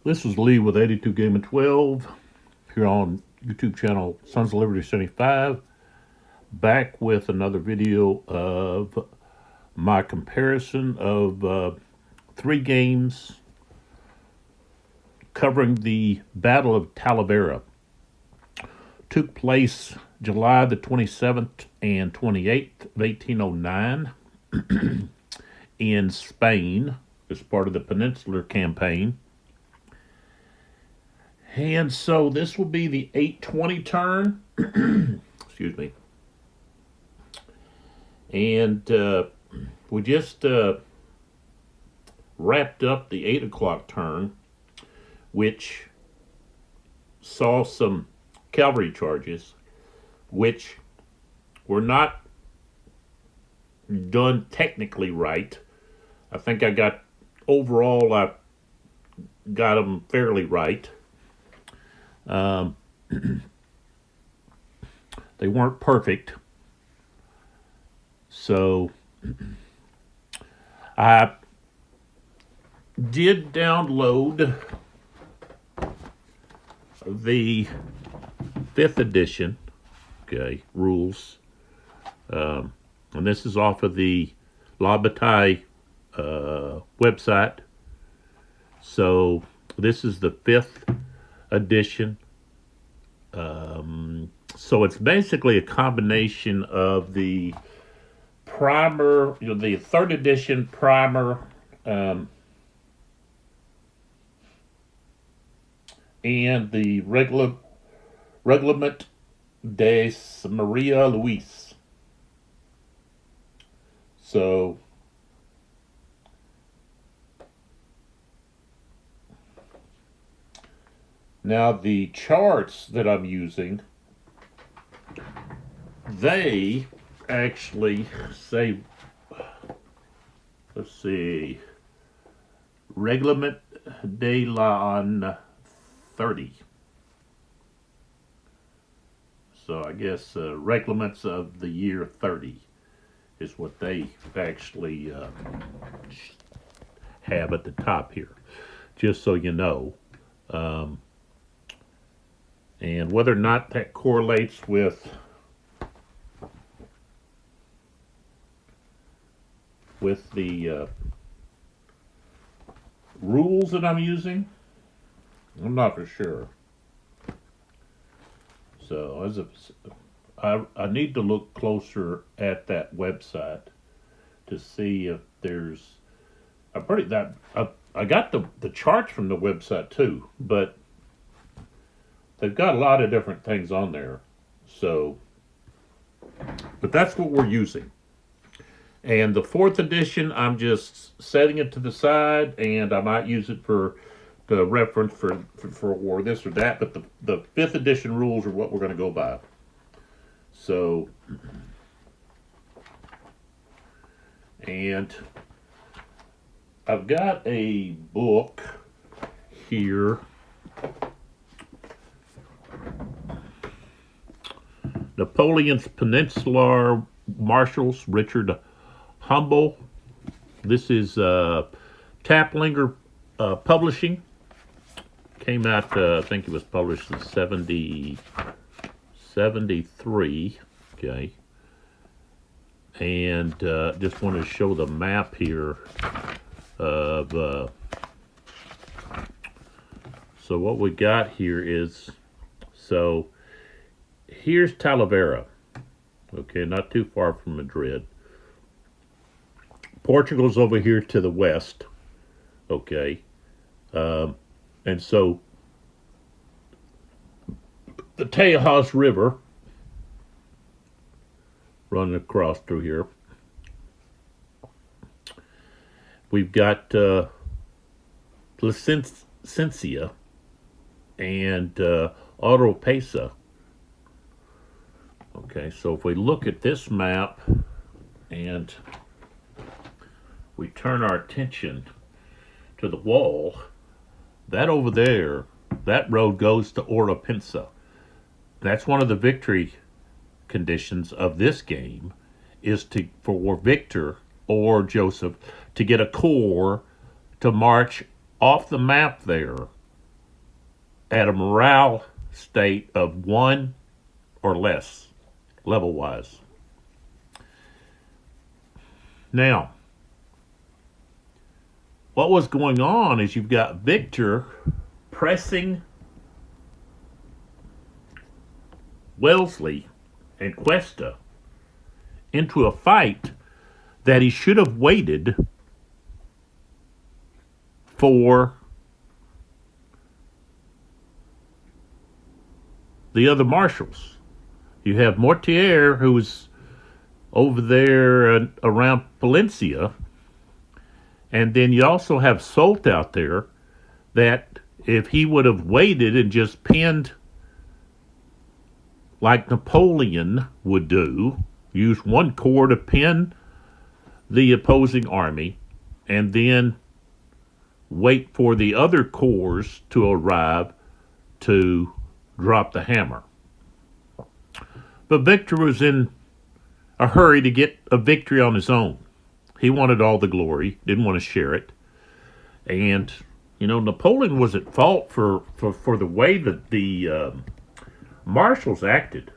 This is Lee with 82 Game and 12 here on YouTube channel Sons of Liberty 75. Back with another video of my comparison of 3 games covering the Battle of Talavera. Took place July the 27th and 28th of 1809 in Spain as part of the Peninsular Campaign. And so this will be the 820 turn. Excuse me. And we just wrapped up the 8 o'clock turn, which saw some cavalry charges, which were not done technically right. I think I got them fairly right. They weren't perfect. So I did download the 5th edition, rules. And this is off of the La Bataille website. So this is the 5th edition. So it's basically a combination of the primer, the 3rd edition primer, and the Reglement de Maria Luis. So now the charts that I'm using, they actually say, let's see, Reglement de l'an 30. So I guess reglaments of the year 30 is what they actually have at the top here, just so you know. And whether or not that correlates with the rules that I'm using, I'm not for sure. So I need to look closer at that website to see if there's I got the charts from the website too, but they've got a lot of different things on there. So, but that's what we're using. And the 4th edition, I'm just setting it to the side, and I might use it for the reference for war this or that. But the 5th edition rules are what we're going to go by. So, and I've got a book here. Napoleon's Peninsular Marshals, Richard Humble. This is Taplinger Publishing. Came out, I think it was published in 73. Okay. And just want to show the map here of. So what we got here is, so here's Talavera. Okay, not too far from Madrid. Portugal's over here to the west. Okay. And so the Tajas River running across through here. We've got Plasencia and Oropesa. Okay, so if we look at this map and we turn our attention to the wall, that over there, that road goes to Oropesa. That's one of the victory conditions of this game, is for Victor or Joseph to get a corps to march off the map there at a morale state of 1 or less, level-wise. Now, what was going on is you've got Victor pressing Wellesley and Cuesta into a fight that he should have waited for the other marshals. You have Mortier, who's over there around Palencia, and then you also have Soult out there that if he would have waited and just pinned like Napoleon would do, use one corps to pin the opposing army and then wait for the other corps to arrive to drop the hammer. But Victor was in a hurry to get a victory on his own. He wanted all the glory, didn't want to share it. And, Napoleon was at fault for the way that the marshals acted.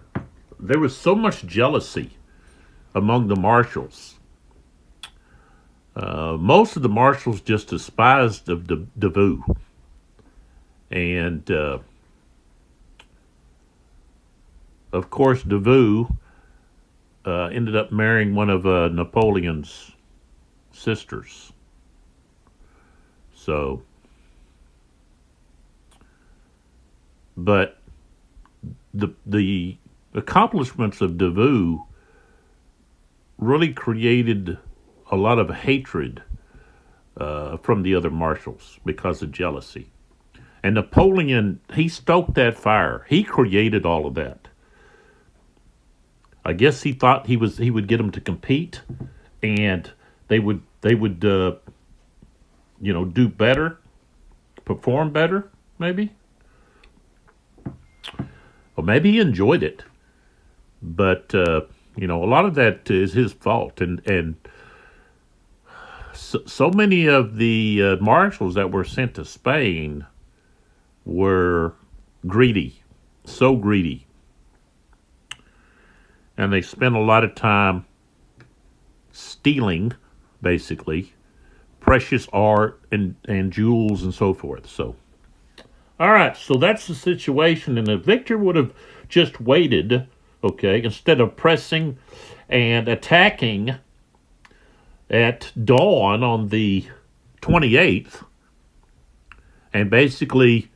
There was so much jealousy among the marshals. Most of the marshals just despised of Davout. And, of course, Davout ended up marrying one of Napoleon's sisters. So, but the accomplishments of Davout really created a lot of hatred from the other marshals because of jealousy. And Napoleon, he stoked that fire. He created all of that. I guess he thought he would get them to compete, and they would do better, perform better, maybe. Or maybe he enjoyed it, but a lot of that is his fault, and so many of the marshals that were sent to Spain were greedy, so greedy. And they spent a lot of time stealing, basically, precious art and jewels and so forth. So, all right, so that's the situation. And if Victor would have just waited, okay, instead of pressing and attacking at dawn on the 28th, and basically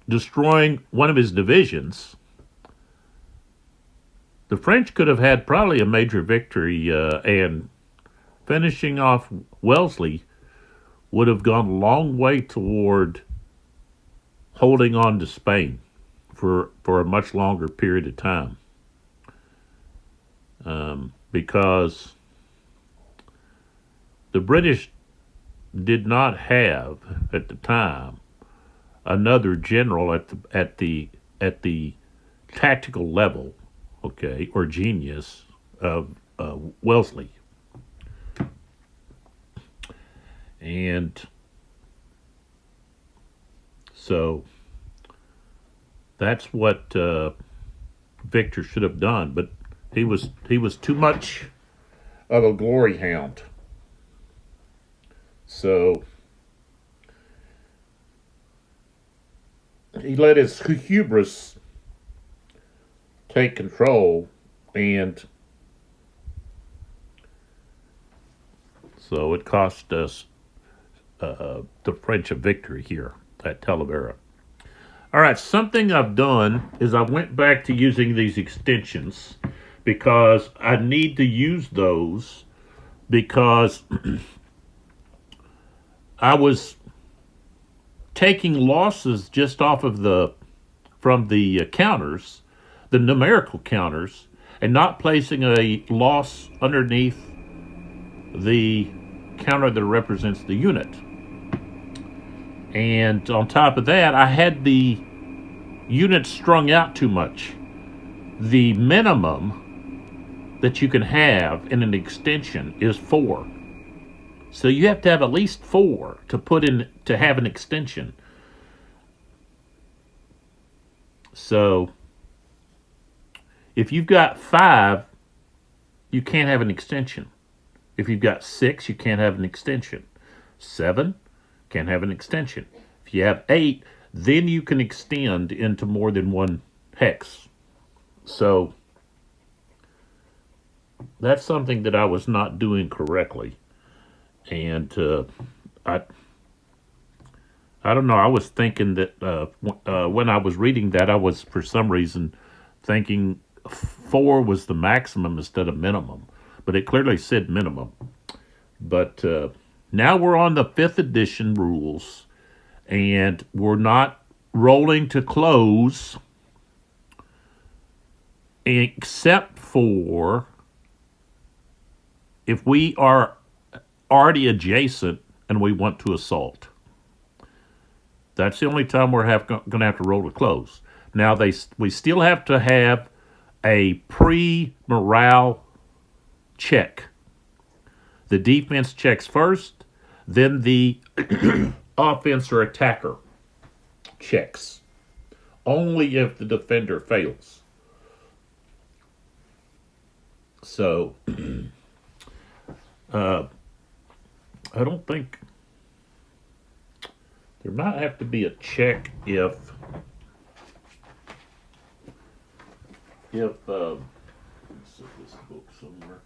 destroying one of his divisions, the French could have had probably a major victory, and finishing off Wellesley would have gone a long way toward holding on to Spain for a much longer period of time. Because the British did not have, at the time, another general at the tactical level, okay, or genius of Wellesley. And so that's what Victor should have done, but he was too much of a glory hound. So he let his hubris take control, and so it cost us the French a victory here at Talavera. All right, something I've done is I went back to using these extensions because I need to use those because I was taking losses just off of from the counters, the numerical counters, and not placing a loss underneath the counter that represents the unit. And on top of that, I had the unit strung out too much. The minimum that you can have in an extension is 4. So you have to have at least 4 to have an extension. So if you've got 5, you can't have an extension. If you've got 6, you can't have an extension. 7, can't have an extension. If you have 8, then you can extend into more than one hex. So that's something that I was not doing correctly. And I don't know. I was thinking that when I was reading that, I was for some reason thinking 4 was the maximum instead of minimum, but it clearly said minimum. But now we're on the 5th edition rules, and we're not rolling to close, except for if we are already adjacent and we want to assault. That's the only time we're going to have to roll to close. Now, we still have to have a pre-morale check. The defense checks first, then the offense or attacker checks. Only if the defender fails. So, I don't think... There might have to be a check if let's see this book somewhere.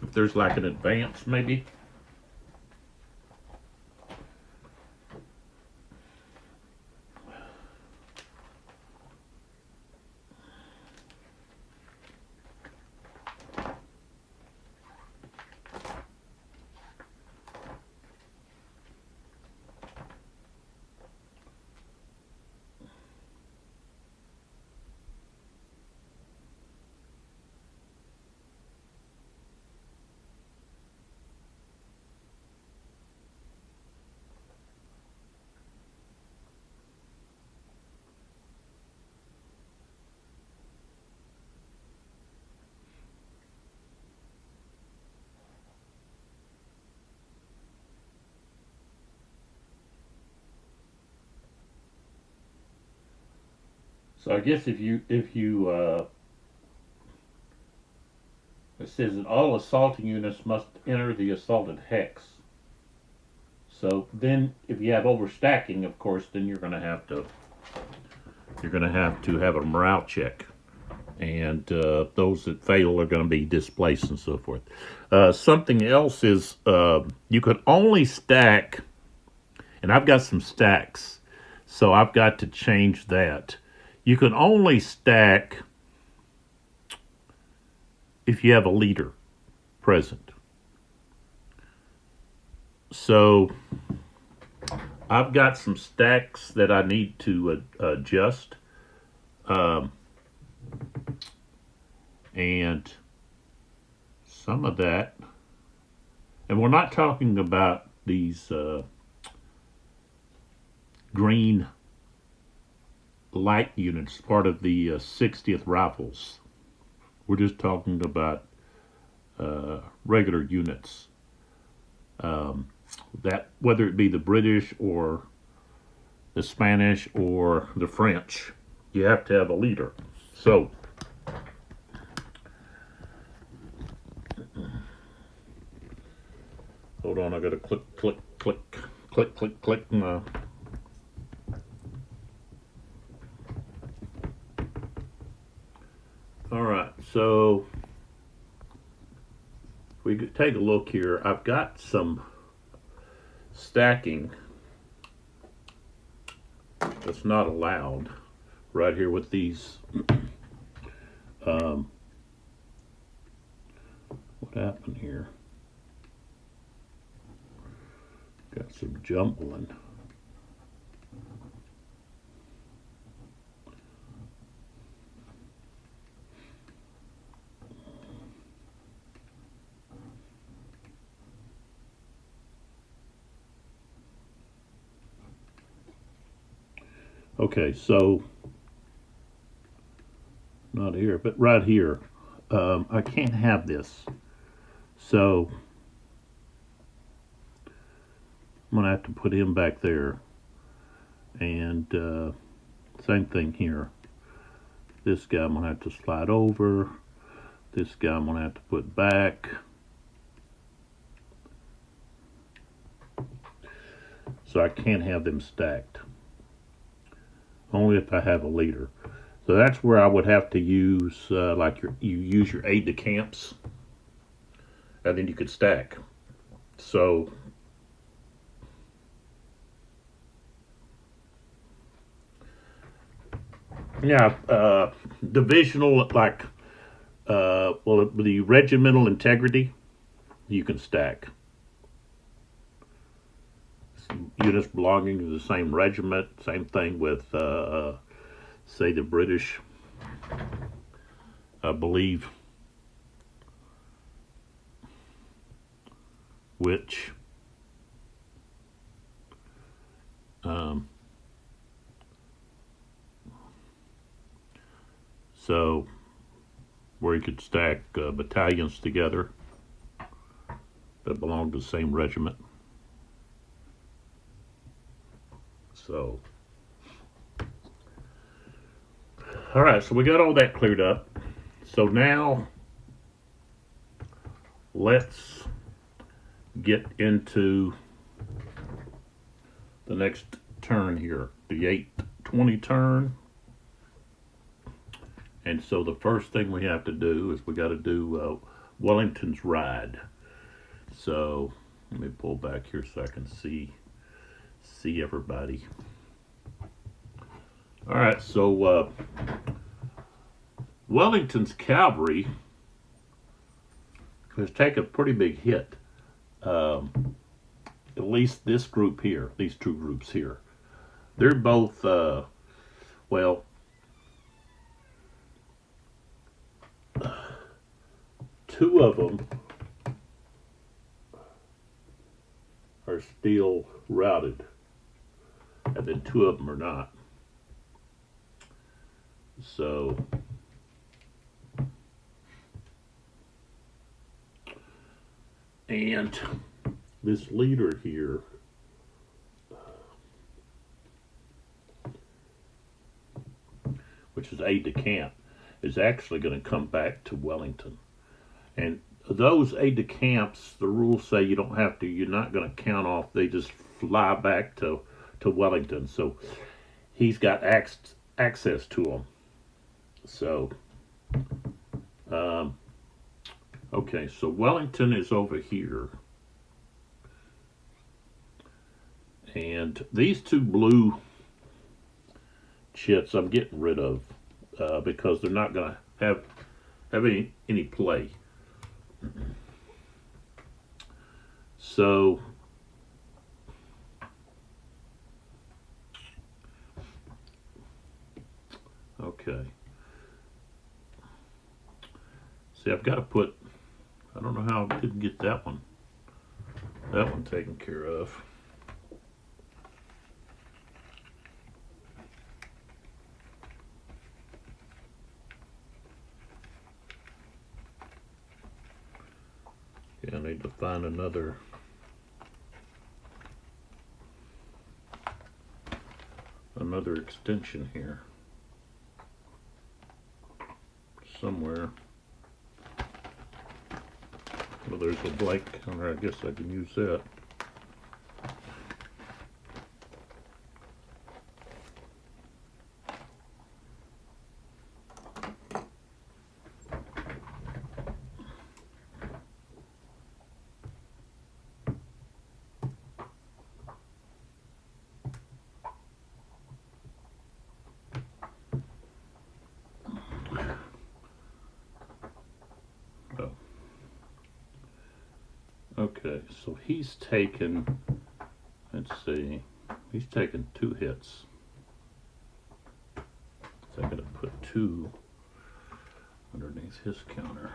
If there's like an advance, maybe. So I guess if you it says that all assaulting units must enter the assaulted hex. So then, if you have overstacking, of course, then you're going to have to have a morale check, and those that fail are going to be displaced and so forth. Something else is you can only stack, and I've got some stacks, so I've got to change that. You can only stack if you have a leader present. So I've got some stacks that I need to adjust. And some of that, and we're not talking about these green light units, part of the 60th Rifles. We're just talking about regular units. That whether it be the British or the Spanish or the French, you have to have a leader. So hold on, I gotta click. All right, so if we could take a look here, I've got some stacking that's not allowed right here with these. What happened here? Got some jumbling. Okay, so not here, but right here. I can't have this. So I'm gonna have to put him back there. And same thing here. This guy I'm going to have to slide over. This guy I'm going to have to put back. So I can't have them stacked. Only if I have a leader. So that's where I would have to use, you use your aide-de-camps. And then you could stack. So yeah, divisional, the regimental integrity, you can stack. Units belonging to the same regiment, same thing with, say, the British, I believe, which, so where you could stack battalions together that belong to the same regiment. So, all right, so we got all that cleared up. So now let's get into the next turn here, the 820 turn. And so the first thing we have to do is we got to do Wellington's ride. So let me pull back here so I can see everybody. All right, so Wellington's cavalry has taken a pretty big hit. At least this group here, these two groups here, they're both two of them are still routed, and then two of them are not. So and this leader here, which is aide-de-camp, is actually going to come back to Wellington. And those aide-de-camps, the rules say you don't have to, you're not going to count off, they just fly back to Wellington. So he's got access to them. So, okay, so Wellington is over here. And these two blue chits I'm getting rid of because they're not going to have any play. So okay. See, I've got to put, I don't know how I didn't get that one taken care of. Yeah, I need to find another extension here somewhere. Well, there's a blank counter. I guess I can use that. Okay, so he's taken, let's see, he's taken 2 hits. So I'm going to put 2 underneath his counter.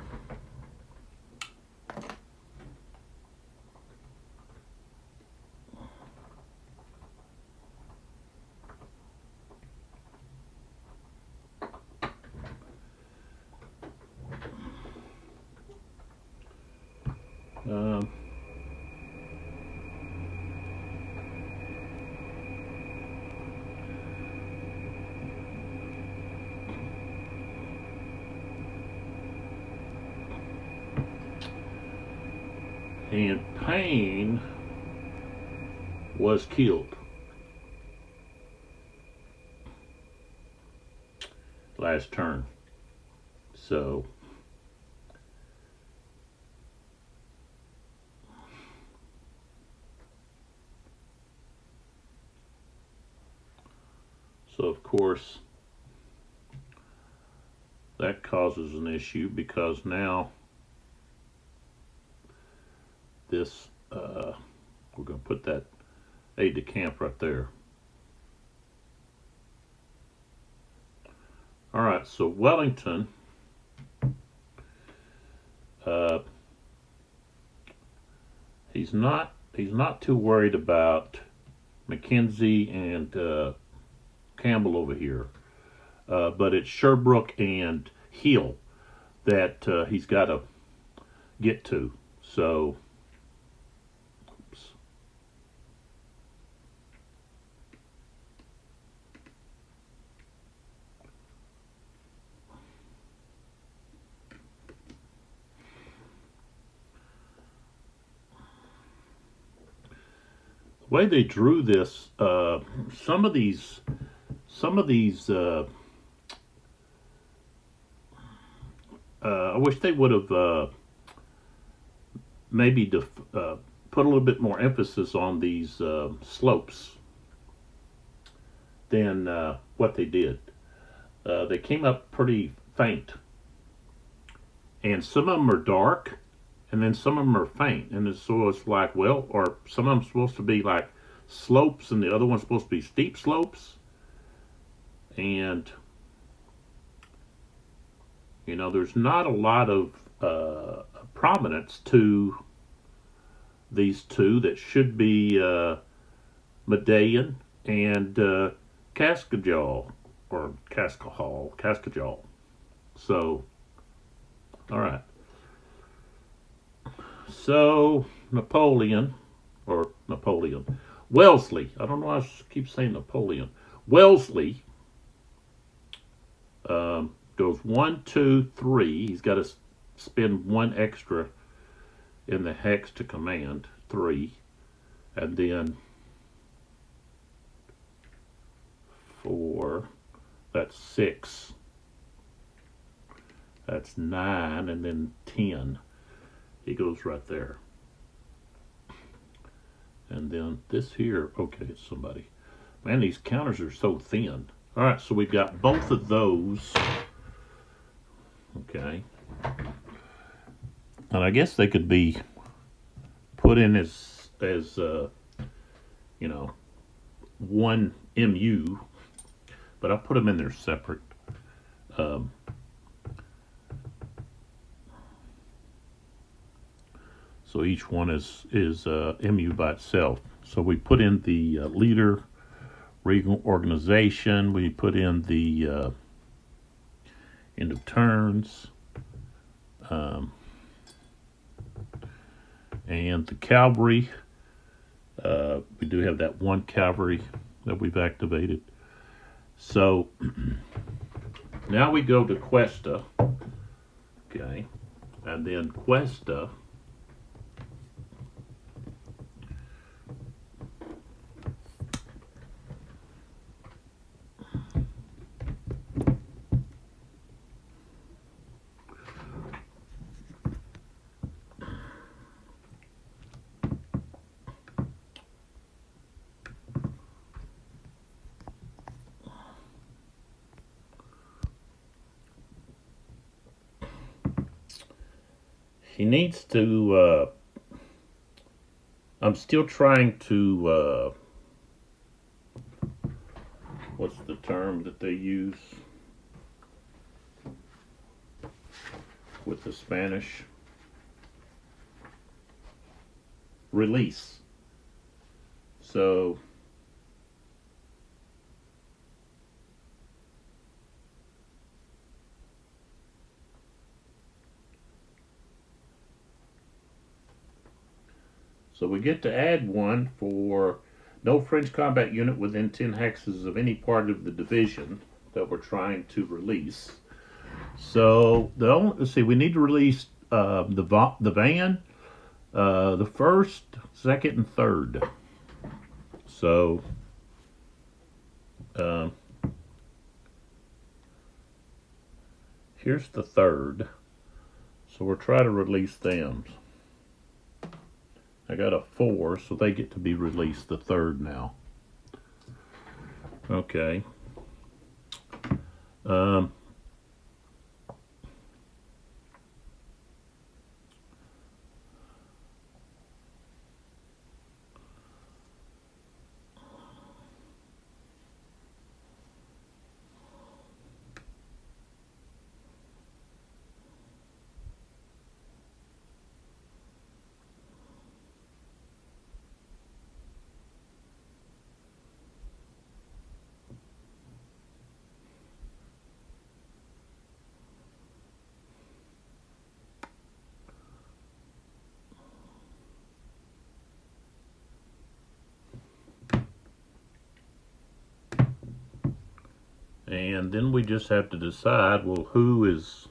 And Payne was killed last turn. So of course that causes an issue, because now this we're going to put that aide de camp right there. All right, so Wellington, he's not too worried about McKenzie and Campbell over here, but it's Sherbrooke and Hill that he's got to get to. So, oops. The way they drew this, some of these I wish they would have maybe put a little bit more emphasis on these slopes than what they did. They came up pretty faint, and some of them are dark, and then some of them are faint, and so it's like, well, or some of them supposed to be like slopes, and the other one's supposed to be steep slopes, and you know, there's not a lot of prominence to these two that should be Medallion and Cascajaw, or Cascajaw. So, all right. So, Wellesley. I don't know why I keep saying Napoleon. Wellesley goes 1, 2, 3. He's got to spend 1 extra in the hex to command 3, and then 4. That's 6. That's 9, and then 10. He goes right there. And then this here, okay, it's somebody. Man, these counters are so thin. All right, so we've got both of those. Okay. And I guess they could be put in as you know, 1 MU, but I'll put them in there separate. So each one is MU by itself. So we put in the leader, regional organization. We put in the end of turns, and the cavalry. We do have that 1 cavalry that we've activated. So now we go to Cuesta. Okay, and then Cuesta. He needs to, I'm still trying to, what's the term that they use with the Spanish? Release. So, we get to add 1 for no French combat unit within 10 hexes of any part of the division that we're trying to release. So let's see, we need to release the van, The first, second, and third. So, here's the third. So we'll try to release them. I got a 4, so they get to be released the third now. Okay. And then we just have to decide, well, who is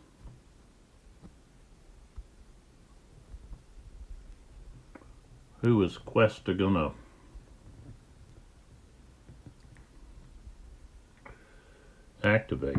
Questa gonna activate?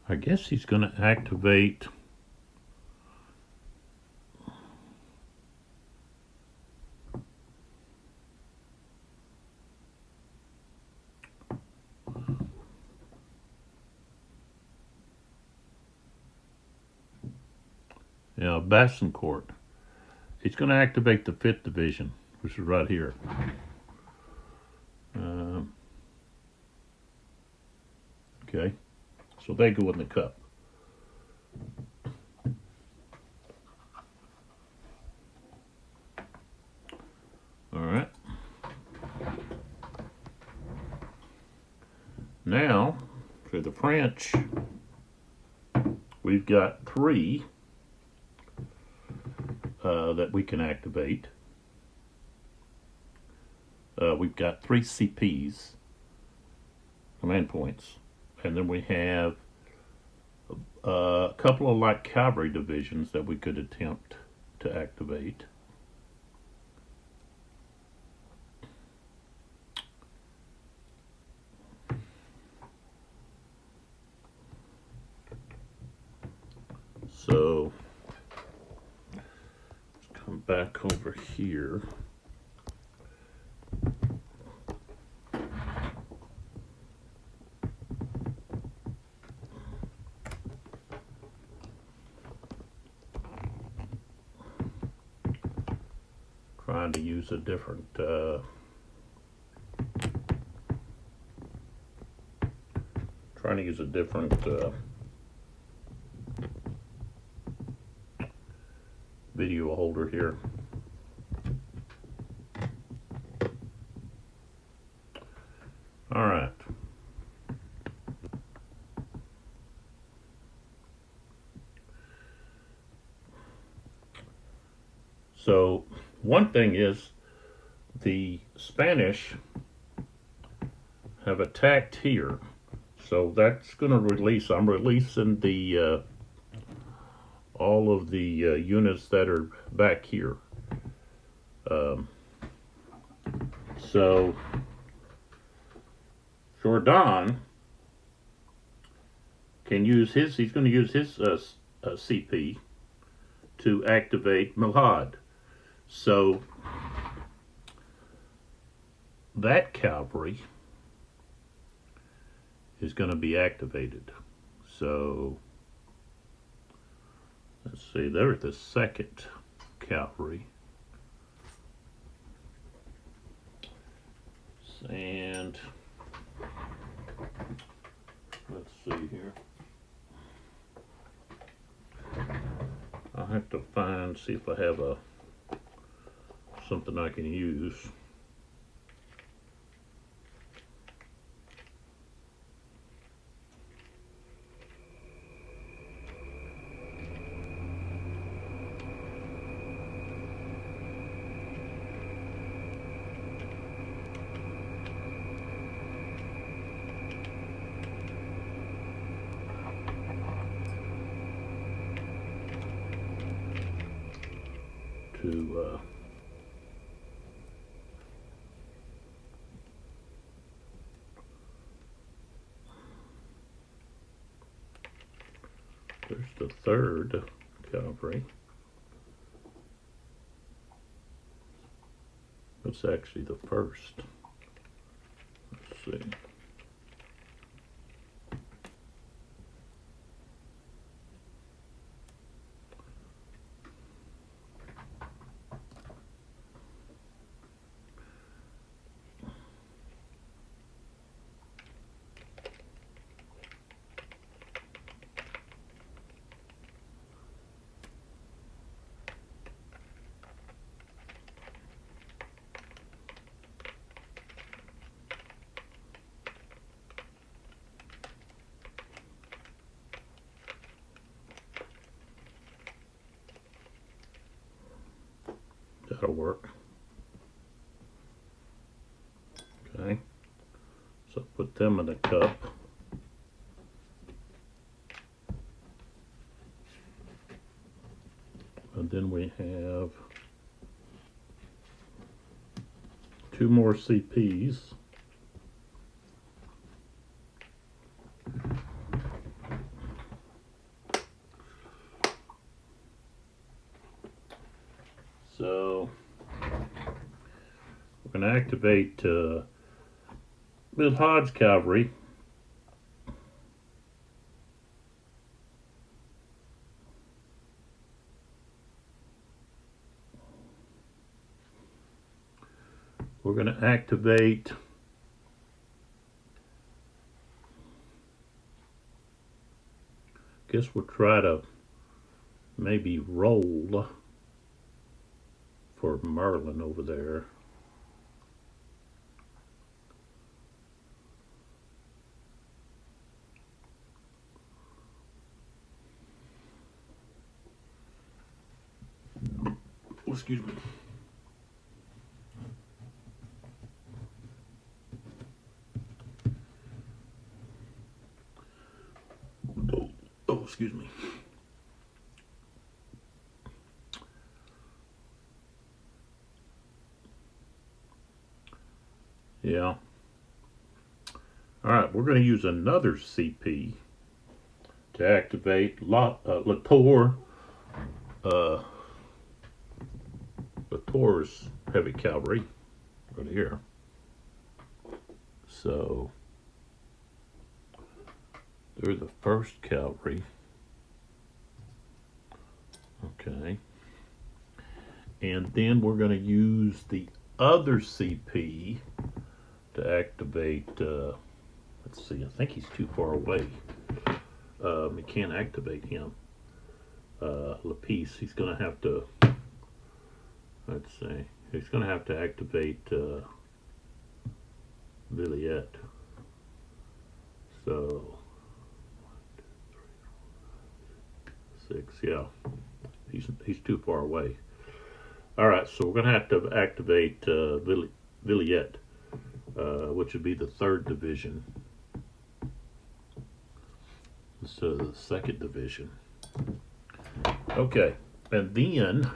I guess he's going to activate Bassencourt. He's going to activate the 5th Division, which is right here. Okay, so they go in the cup. All right. Now, for the French, we've got 3 that we can activate. We've got 3 CPs, command points, and then we have a couple of light cavalry divisions that we could attempt to activate. So let's come back over here. Trying to use a different video holder here. All right. So one thing is the Spanish have attacked here. So that's going to release, I'm releasing the all of the units that are back here. So Jourdan can use his, he's going to use his CP to activate Malad. So that cavalry is going to be activated. So let's see, there's the 2nd cavalry. And let's see here. I'll have to see if I have something I can use. to there's the third cavalry. That's actually the first. Let's see. That'll work. Okay, so put them in a cup. And then we have 2 more CPs. So we're going to activate Bill Hodge Cavalry. We're going to activate guess we'll try to maybe roll for Merlin over there. Oh, excuse me. Oh, excuse me. Yeah. All right, we're going to use another CP to activate Latour's heavy cavalry right here. So they're the first cavalry. Okay. And then we're going to use the other CP to activate, let's see, I think he's too far away. We can't activate him. Lapice, he's going to have to, let's see, he's going to have to activate Villiers. So, 6, yeah, he's too far away. All right, so we're going to have to activate Villiers, which would be the 3rd division. So the 2nd division. Okay, and then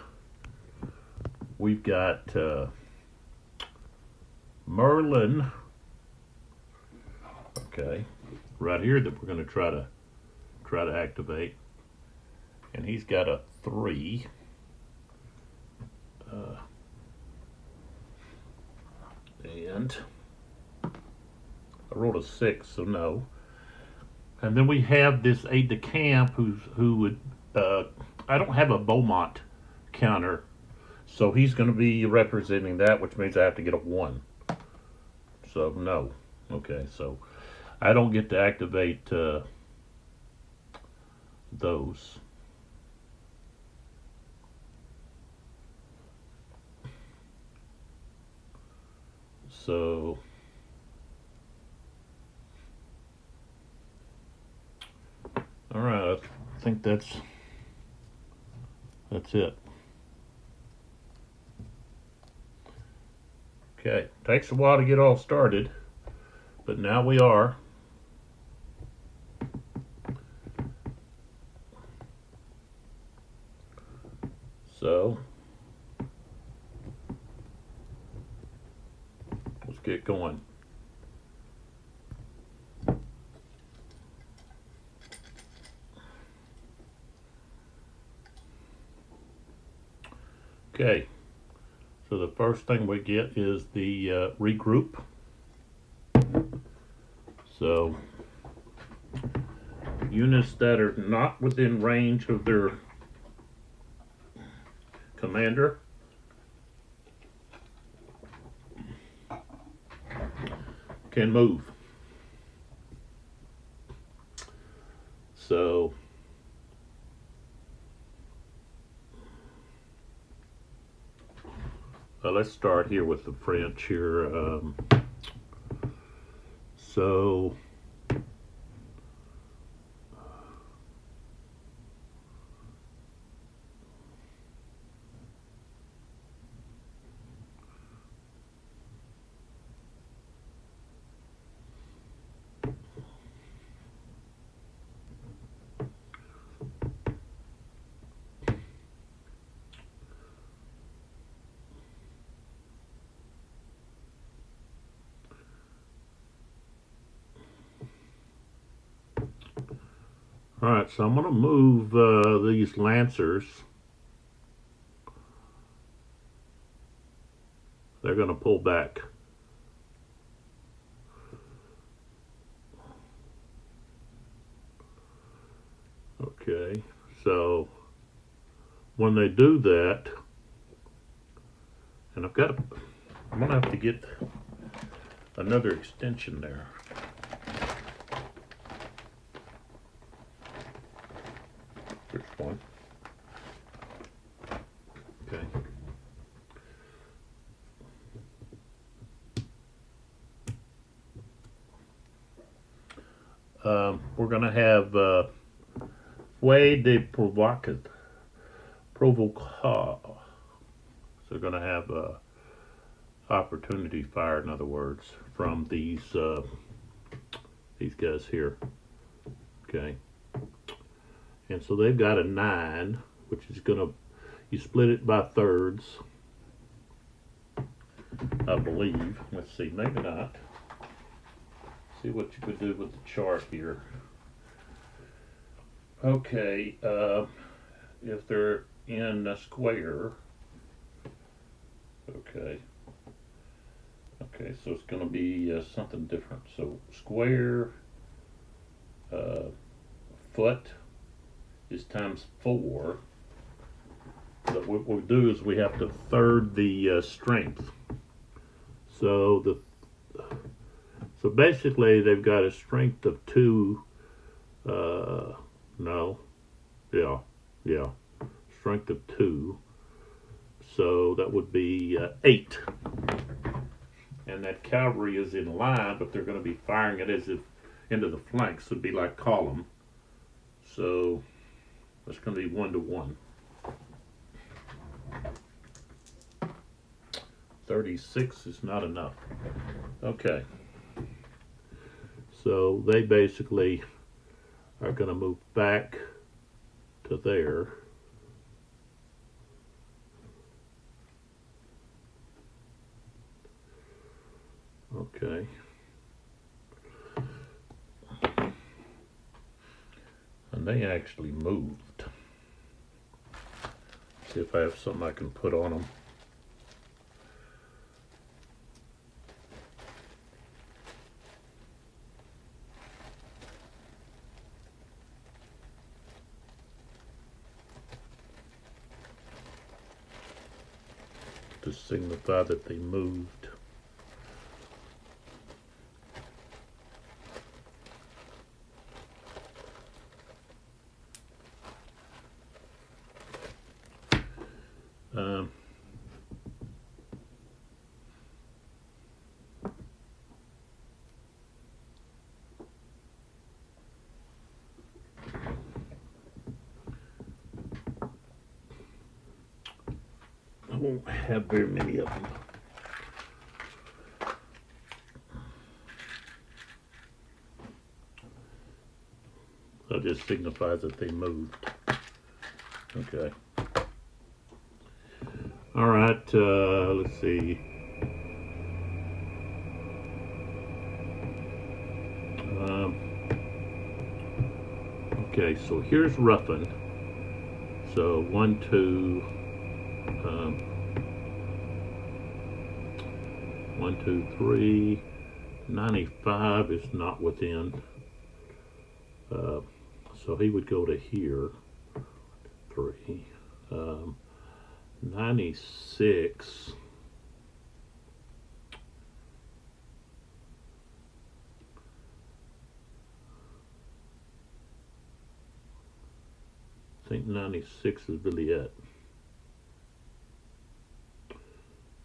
we've got Merlin. Okay, right here that we're going to try to activate, and he's got a 3. And I rolled a 6, so no. And then we have this aide-de-camp who would, I don't have a Beaumont counter, so he's going to be representing that, which means I have to get a 1. So no. Okay, so I don't get to activate those. So all right, I think that's it. Okay, takes a while to get all started, but now we are. So going. Okay, so the first thing we get is the regroup. So units that are not within range of their commander can move. So let's start here with the French here. So all right, so I'm going to move these Lancers. They're going to pull back. Okay, so when they do that, and I'm going to have to get another extension there. Which one? Okay. We're going to have Way de Provoca. So we're going to have opportunity fire, in other words, from these guys here. Okay. And so they've got a 9, which is going to, you split it by thirds, I believe. Let's see, maybe not. See what you could do with the chart here. Okay, if they're in a square, okay, so it's going to be something different. So square, foot is times 4. But what we'll do is we have to third the strength. So basically they've got a strength of 2. Strength of 2. So that would be 8. And that cavalry is in line, but they're going to be firing it as if into the flanks. So it'd be like column. So that's going to be 1 to 1. 36 is not enough. Okay. So they basically are going to move back to there. Okay. And they actually moved. See if I have something I can put on them. To signify that they moved. I won't have very many of them. That just signifies that they moved. Okay. All right, let's see. Okay, so here's roughing. So 1, 2, 1, 2, 3. 95 is not within. So he would go to here. 3. 96. I think 96 is really it.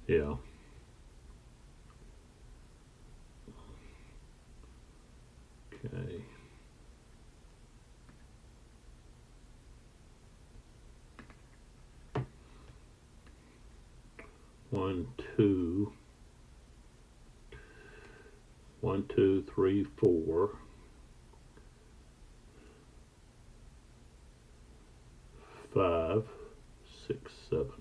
Yeah. Okay. One, two. 1, 2, 3, 4. 5, 6, 7.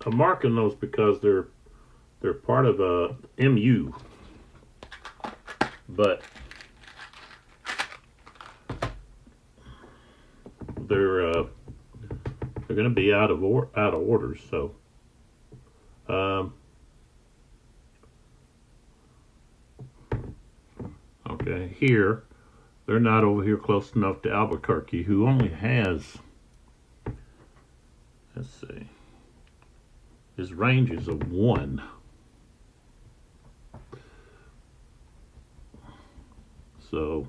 I'm marking those because they're part of a MU, but they're going to be out of order. So okay, here they're not over here close enough to Albuquerque, who only has, let's see, his range is a 1. So,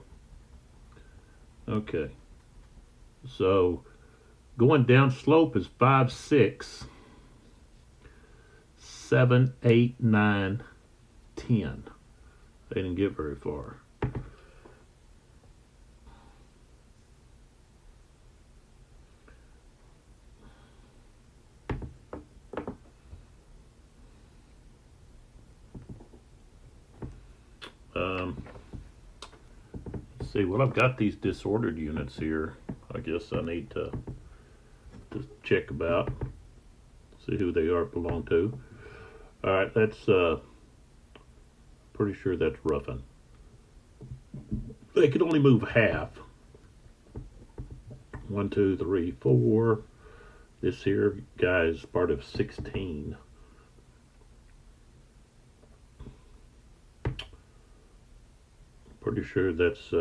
okay. So, going down slope is 5, 6, 7, 8, 9, 10. They didn't get very far. Let's see, well, I've got these disordered units here. I guess I need to check about, see who they belong to. All right, that's pretty sure that's roughing. They could only move half. 1, 2, 3, 4. This here guy is part of 16. Pretty sure that's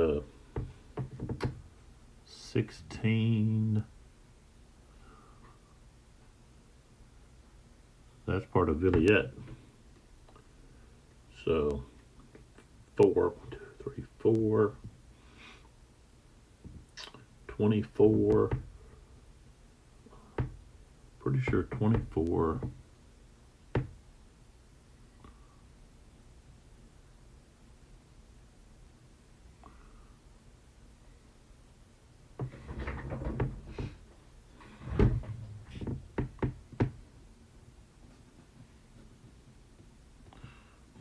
16. That's part of Villiet. So 4, 1, 2, 3, 4. 24. Pretty sure 24.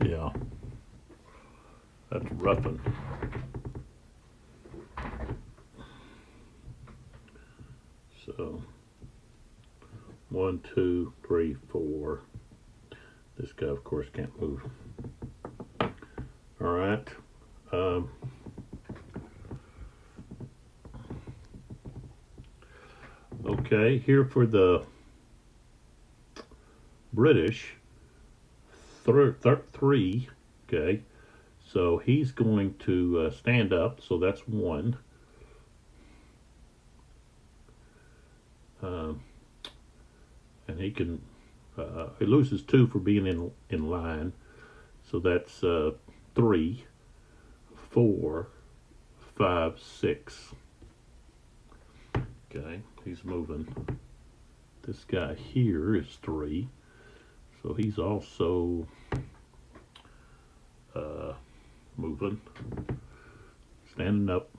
Yeah, that's roughing. So 1, 2, 3, 4. This guy, of course, can't move. All right. Okay, here for the British, 3. Okay, so he's going to stand up. So that's 1. And he can, he loses 2 for being in line. So that's 3, 4, 5, 6. Okay, he's moving. This guy here is 3. So he's also moving, standing up.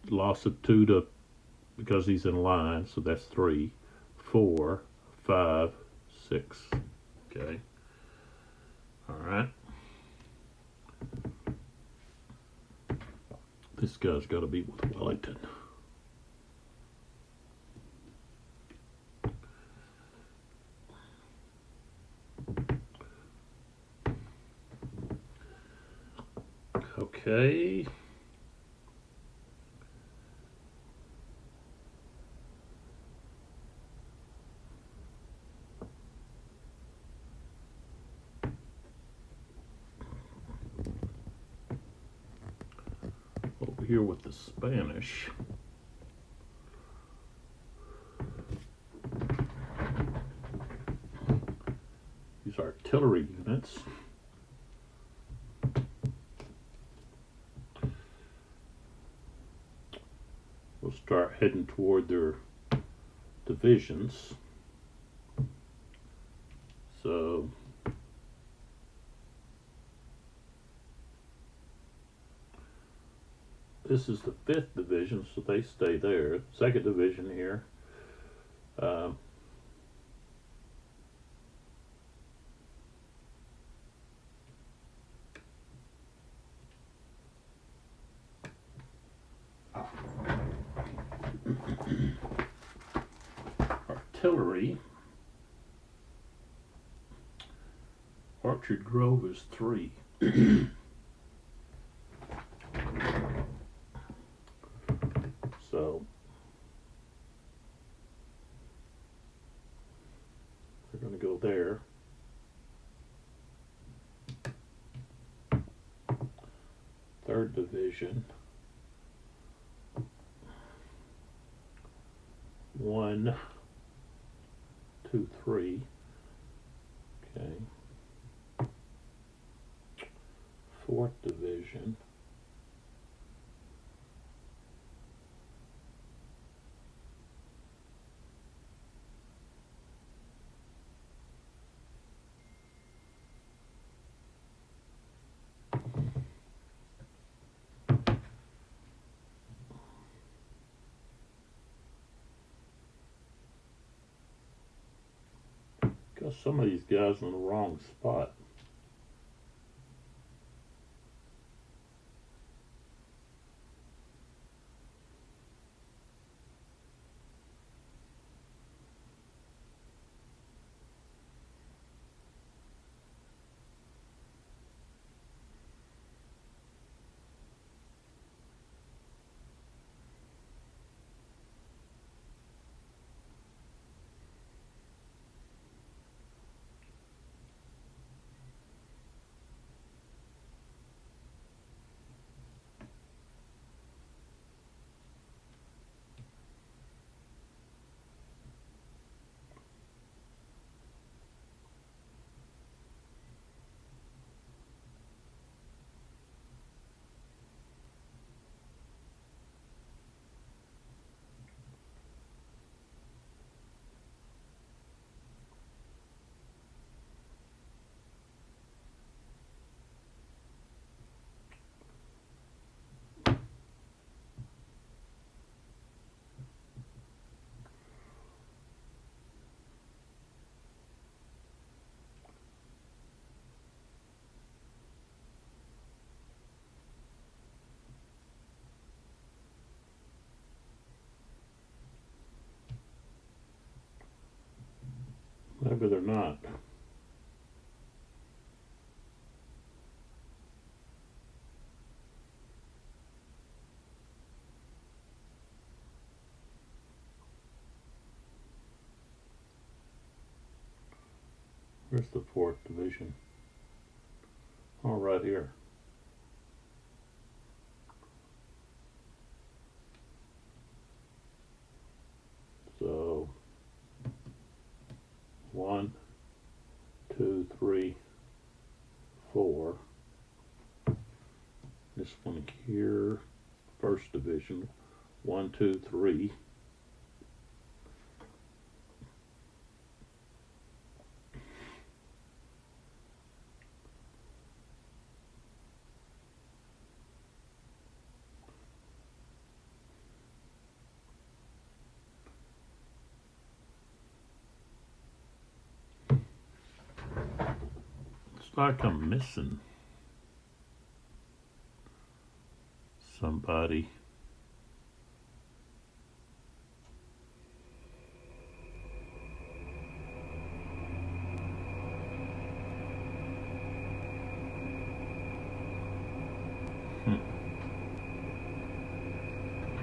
Loss of 2 because he's in line, so that's 3, 4, 5, 6. Okay. All right. This guy's got to be with Wellington. Okay. Over here with the Spanish. These artillery units. We'll start heading toward their divisions. So this is the 5th division, so they stay there. 2nd division here. Artillery. Orchard Grove is 3. So they're going to go there. Third division. 1, 2, 3. Okay. 4th division. Got some of these guys in the wrong spot. Maybe they're not. Where's the 4th division? Oh, right here. So 1, 2, 3, 4. This one here, 1st division. 1, 2, 3. like I'm missing somebody.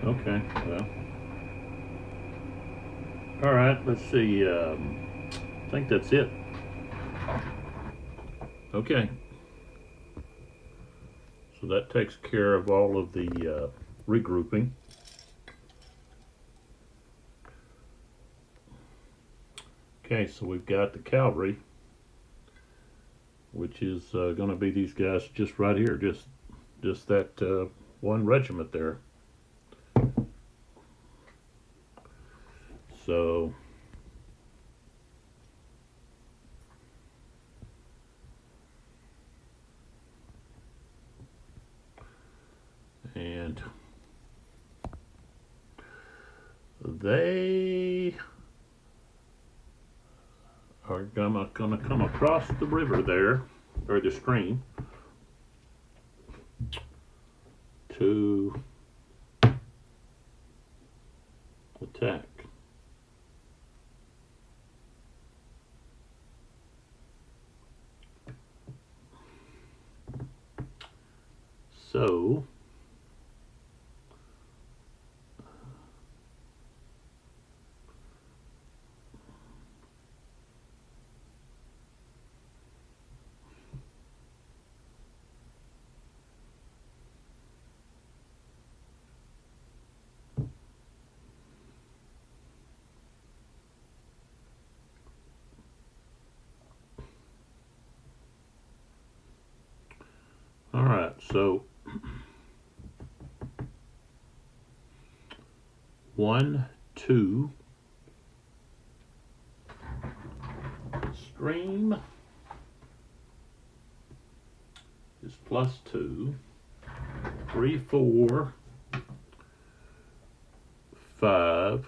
Okay, well. All right, let's see. I think that's it. Okay. So that takes care of all of the regrouping. Okay, so we've got the cavalry, which is going to be these guys just right here, just that one regiment there. So and they are gonna come across the river there, or the stream, to attack. So all right, so 1, 2, stream is +2, 3, 4, 5,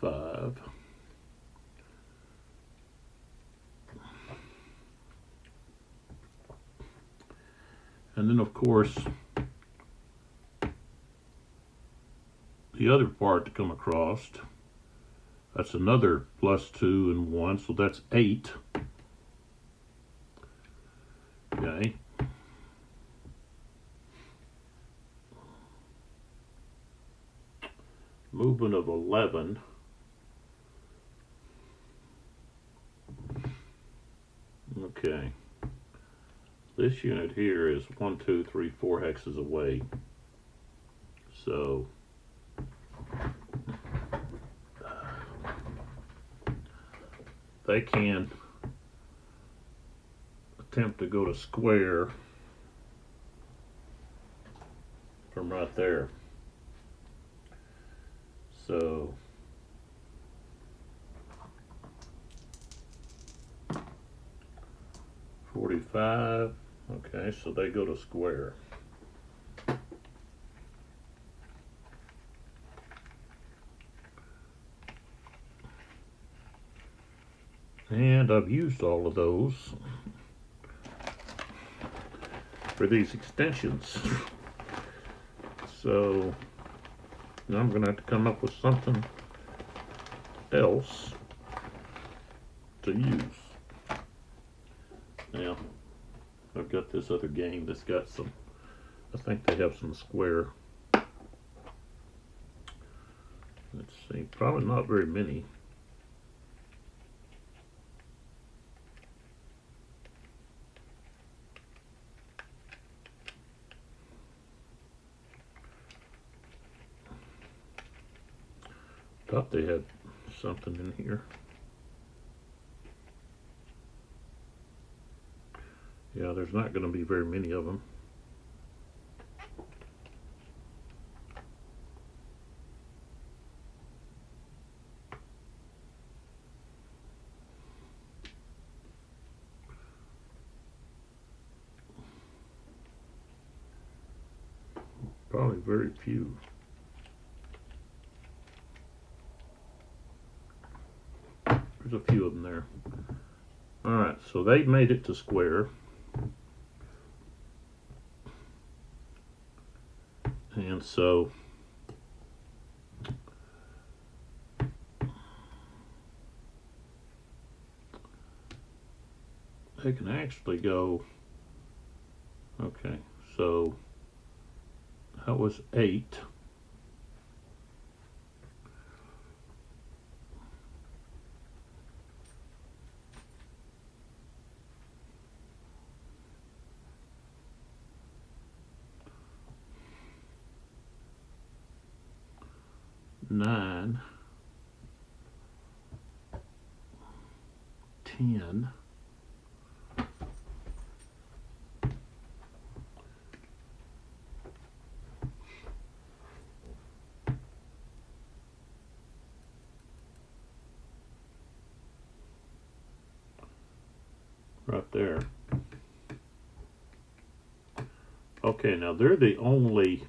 5. And then, of course, the other part to come across, that's another +2 and 1, so that's 8. Okay. Movement of 11. Okay. This unit here is 1, 2, 3, 4 hexes away. So they can attempt to go to square from right there. So .45. Okay, so they go to square. And I've used all of those for these extensions. So now I'm going to have to come up with something else to use. Now, I've got this other game that's got some, I think they have some square. Let's see, probably not very many. Thought they had something in here. Yeah, there's not going to be very many of them. Probably very few. There's a few of them there. Alright, so they made it to square. And so they can actually go, okay, so that was 8. Nine, 10, right there. Okay, now they're the only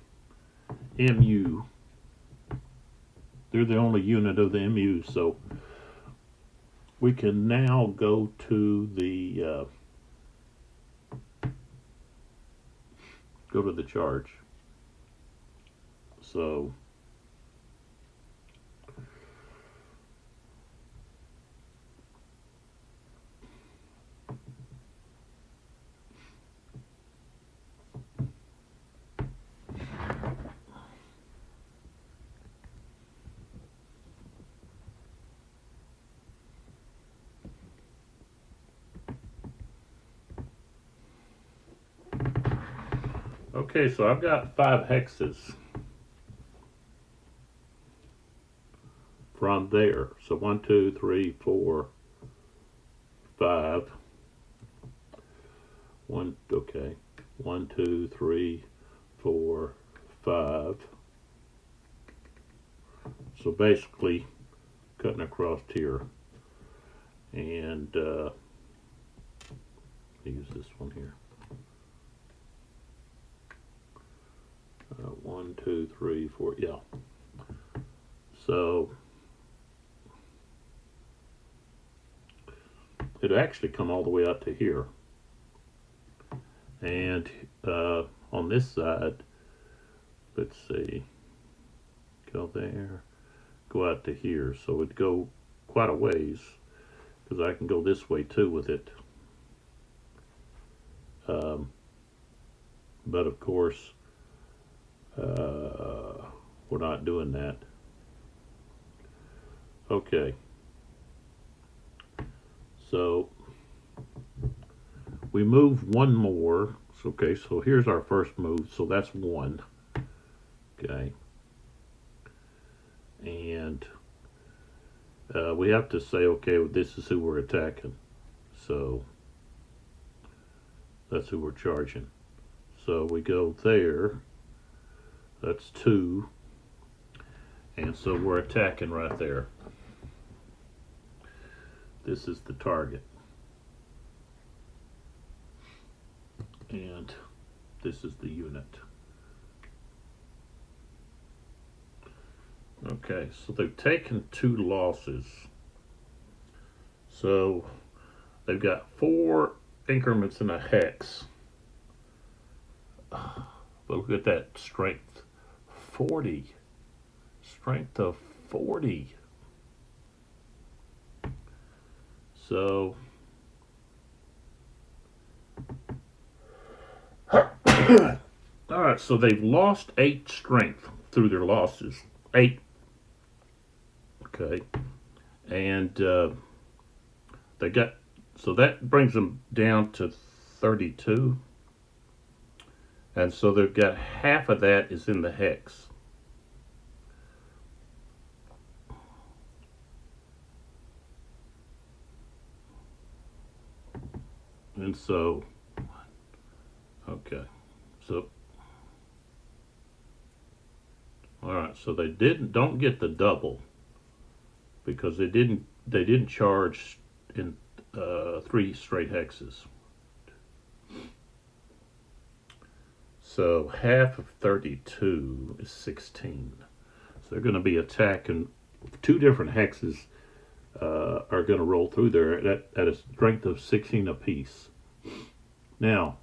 MU. They're the only unit of the MU, so we can now go to the charge. So okay, so I've got 5 hexes from there. So 1, 2, 3, 4, 5. 1, okay. 1, 2, 3, 4, 5. So basically cutting across here. And use this one here. 1, 2, 3, 4, yeah. So it'd actually come all the way out to here. And on this side, let's see, go there, go out to here. So it'd go quite a ways, because I can go this way too with it. But of course, we're not doing that. Okay. So we move one more. Okay, so here's our first move. So that's 1. Okay. And we have to say, okay, well, this is who we're attacking. So that's who we're charging. So we go there. That's 2. And so we're attacking right there. This is the target. And this is the unit. Okay, so they've taken 2 losses. So they've got 4 increments in a hex. But look at that strength. 40. Strength of 40. So alright, so they've lost 8 strength through their losses. 8. Okay. And they got, so that brings them down to 32. And so they've got half of that is in the hex. And so, okay, so, all right, so they don't get the double because they didn't charge in 3 straight hexes. So half of 32 is 16. So they're going to be attacking two different hexes. Are going to roll through there at a strength of 16 apiece. Now,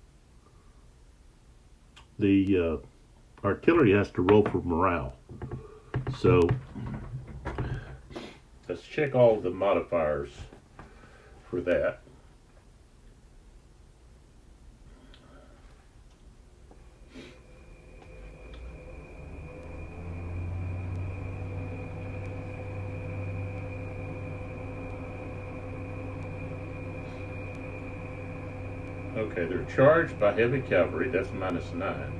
the artillery has to roll for morale. So, let's check all the modifiers for that. Okay, they're charged by heavy cavalry, that's -9.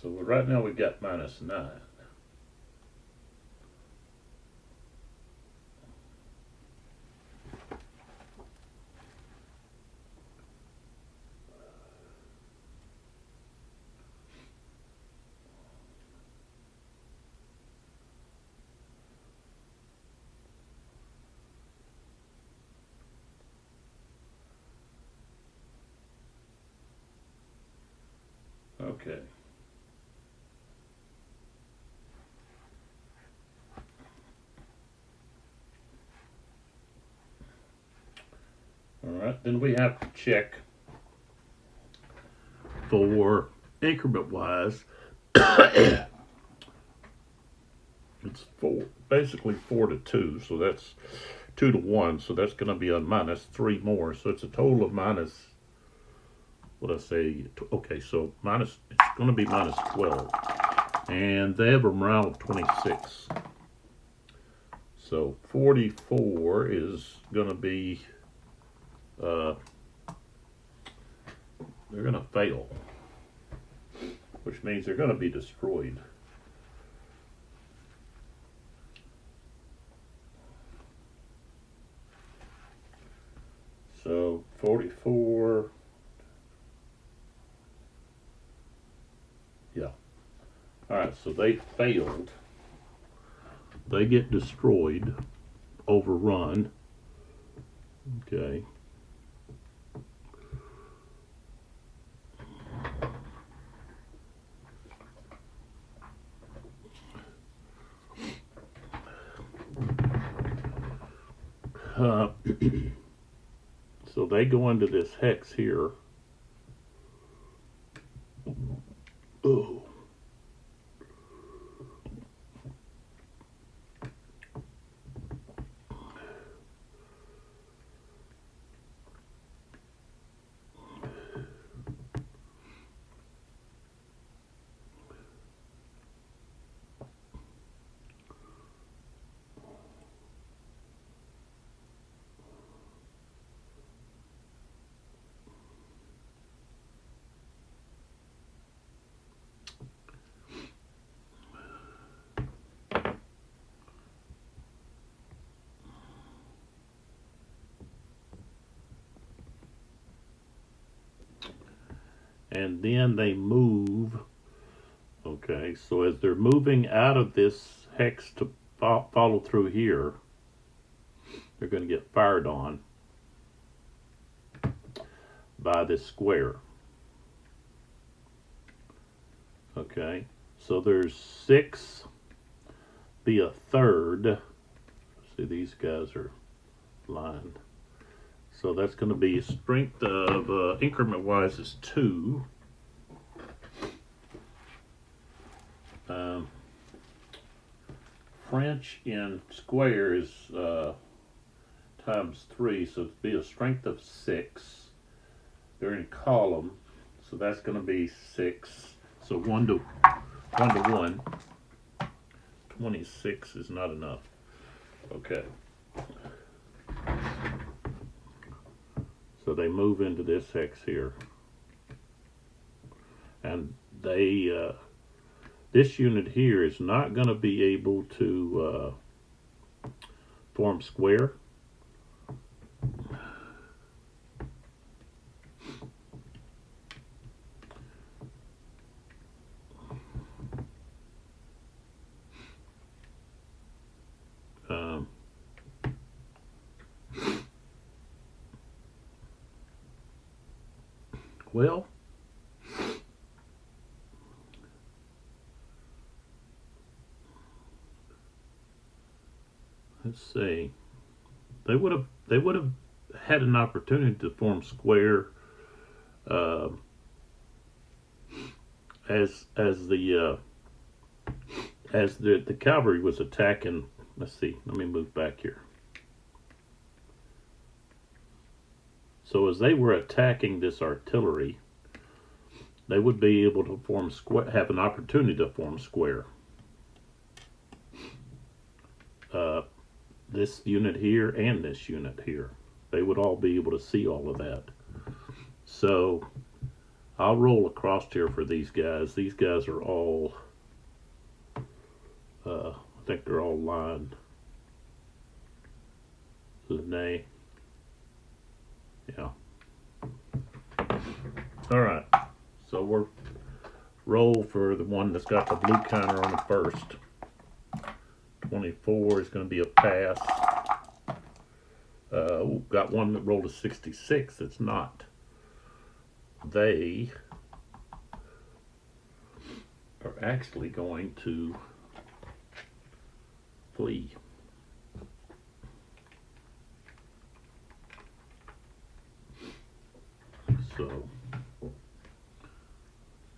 So right now we've got -9. Okay. Alright, then we have to check for increment wise. It's basically 4 to 2, so that's 2 to 1, so that's going to be a -3 more, so it's a total of minus, what I say, okay, so it's going to be -12, and they have a morale of 26, so 44 is going to be, they're going to fail, which means they're going to be destroyed. So 44, yeah. Alright, so they failed. They get destroyed, overrun. Okay. So they go into this hex here. Oh. And then they move. Okay, so as they're moving out of this hex to follow through here, they're going to get fired on by this square. Okay, so there's 6, be a third. See, these guys are lined. So that's going to be strength of increment wise is 2. French in square is times 3, so it'd be a strength of 6. They're in column, so that's going to be 6. So 1 to 1. 26 is not enough. Okay. So they move into this hex here, and they this unit here is not going to be able to form square. Well, let's see. They would have had an opportunity to form square uh, as the cavalry was attacking. Let's see. Let me move back here. So as they were attacking this artillery, they would be able to form square, have an opportunity to form square. This unit here and this unit here, they would all be able to see all of that. So I'll roll across here for these guys. These guys are all, I think they're all lined. Lene. Yeah. All right. So we're roll for the one that's got the blue counter on it first. 24 is going to be a pass. Got one that rolled a 66. It's not. They are actually going to flee. So,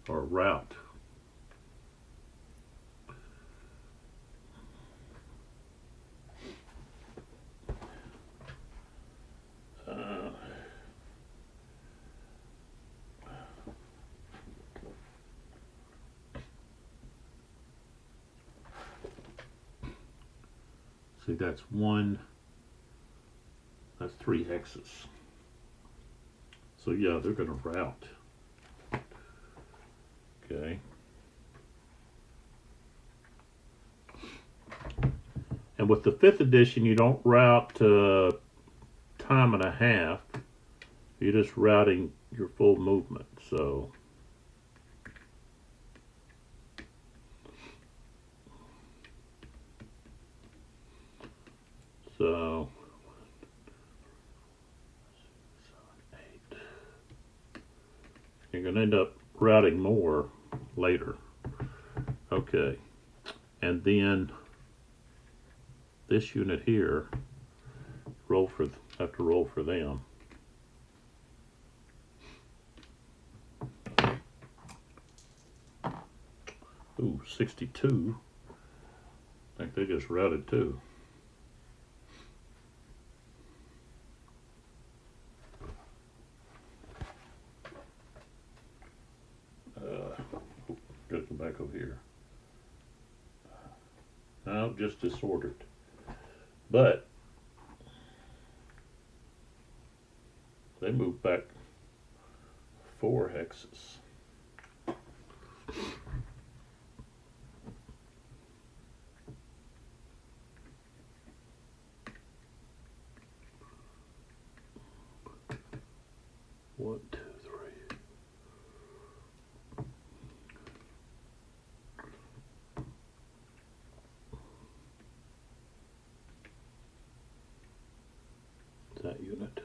or route. See, that's that's 3 hexes. So yeah, they're going to route. Okay. And with the 5th edition, you don't route time and a half. You're just routing your full movement. So you're going to end up routing more later. Okay. And then this unit here, have to roll for them. Ooh, 62. I think they just routed too. Gotta go back over here. No, just disordered. But they moved back 4 hexes. One, two, three. That unit.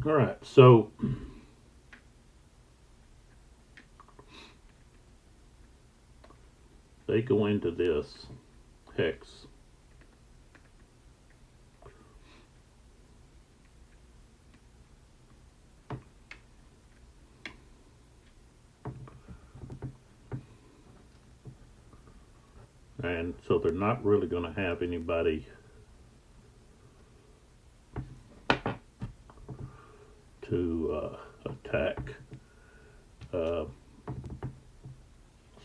All right, so they go into this hex. And so they're not really going to have anybody to attack. So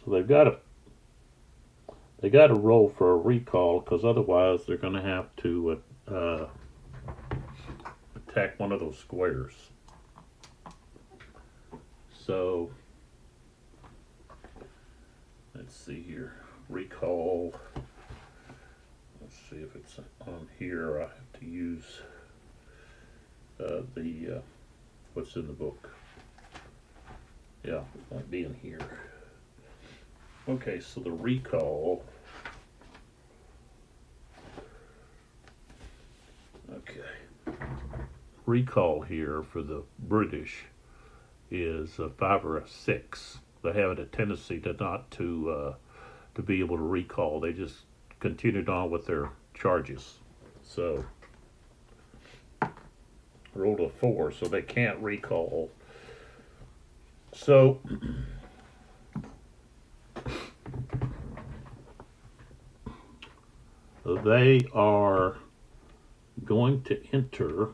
they've got to roll for a recall, because otherwise they're going to have to attack one of those squares. So let's see here. Recall. Let's see if it's on here. I have to use the what's in the book. Yeah, it might be in here. Okay, so the recall. Okay. Recall here for the British is a 5 or a 6. They have a tendency to not to be able to recall. They just continued on with their charges. So rolled a 4, so they can't recall. So they are going to enter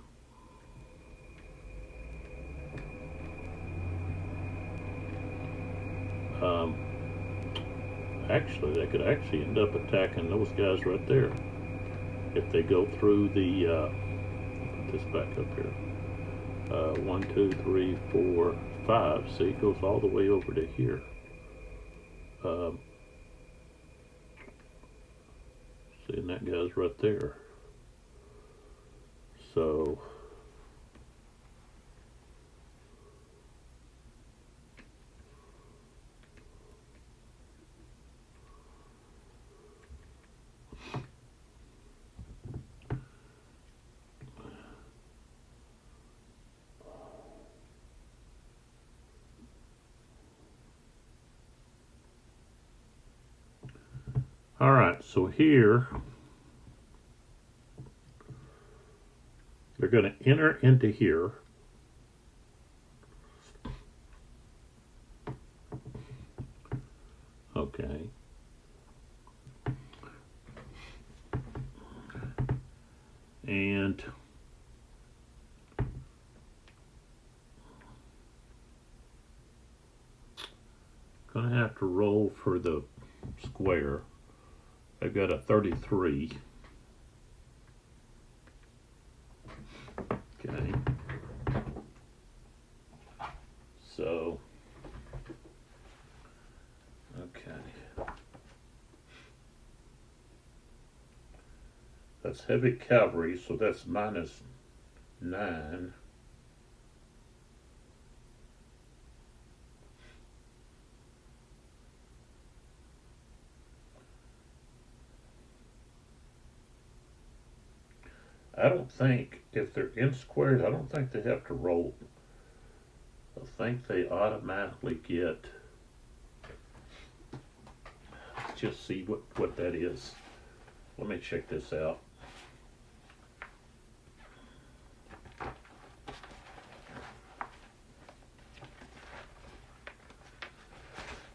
actually they could actually end up attacking those guys right there if they go through the put this back up here. 1, 2, 3, 4, 5. See, it goes all the way over to here. See, and that guy's right there. So all right, so here they're going to enter into here. Okay. And going to have to roll for the square. They've got a 33. Okay. So, okay. That's heavy cavalry, so that's -9. I don't think, if they're in squares, I don't think they have to roll. I think they automatically get, let's just see what that is. Let me check this out.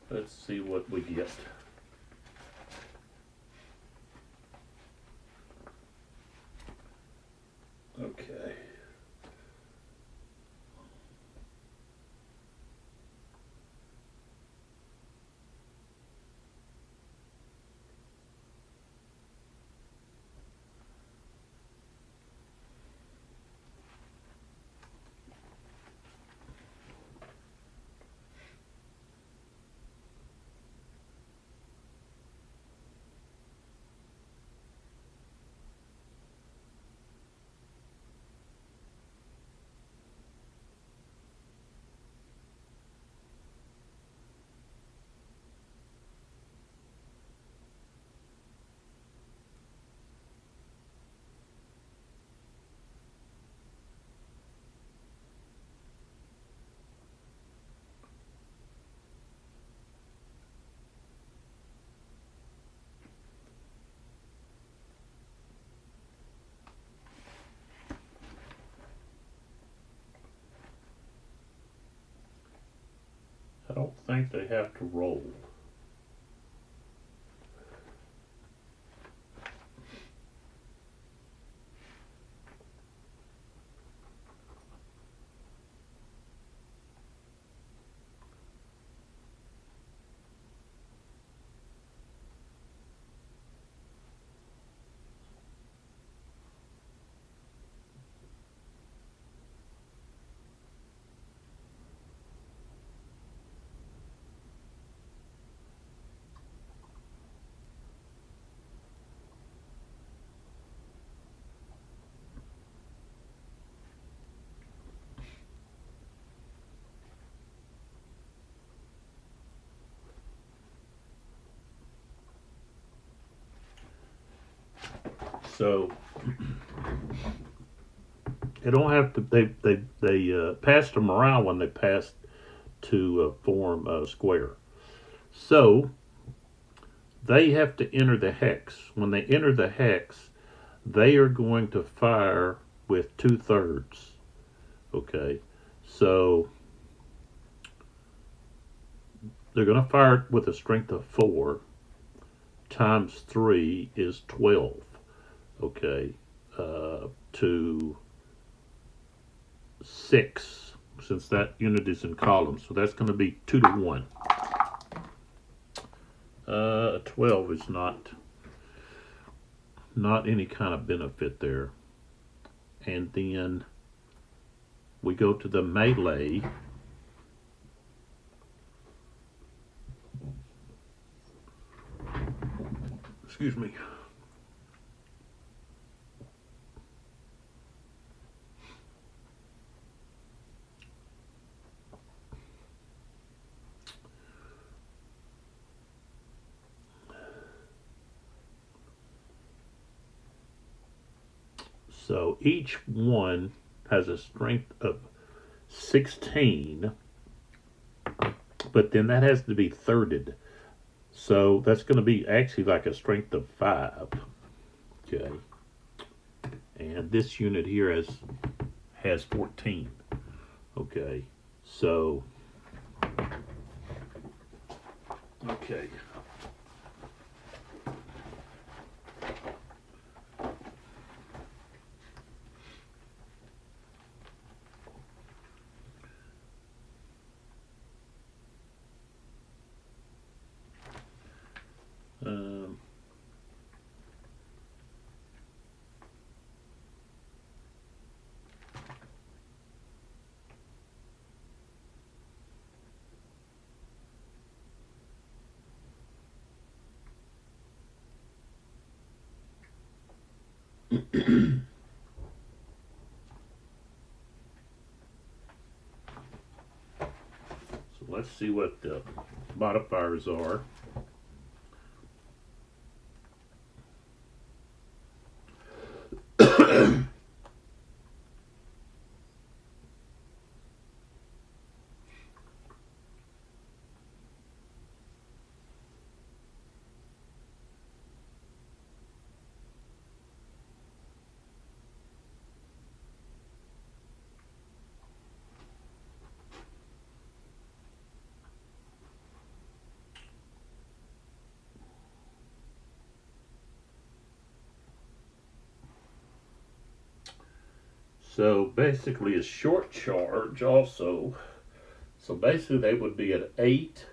Let's see what we get. Okay. I don't think they have to roll. So they don't have to. They passed them around when they passed to form a square. So they have to enter the hex. When they enter the hex, they are going to fire with 2/3. Okay, so they're going to fire with a strength of 4 times 3 is 12. Okay, to 6, since that unit is in columns, so that's going to be 2 to 1. 12 is not any kind of benefit there. And then we go to the melee. Excuse me. So each one has a strength of 16, but then that has to be thirded. So that's going to be actually like a strength of 5. Okay. And this unit here has 14. Okay. So okay. So let's see what the modifiers are. So basically a short charge also. So basically they would be at 8.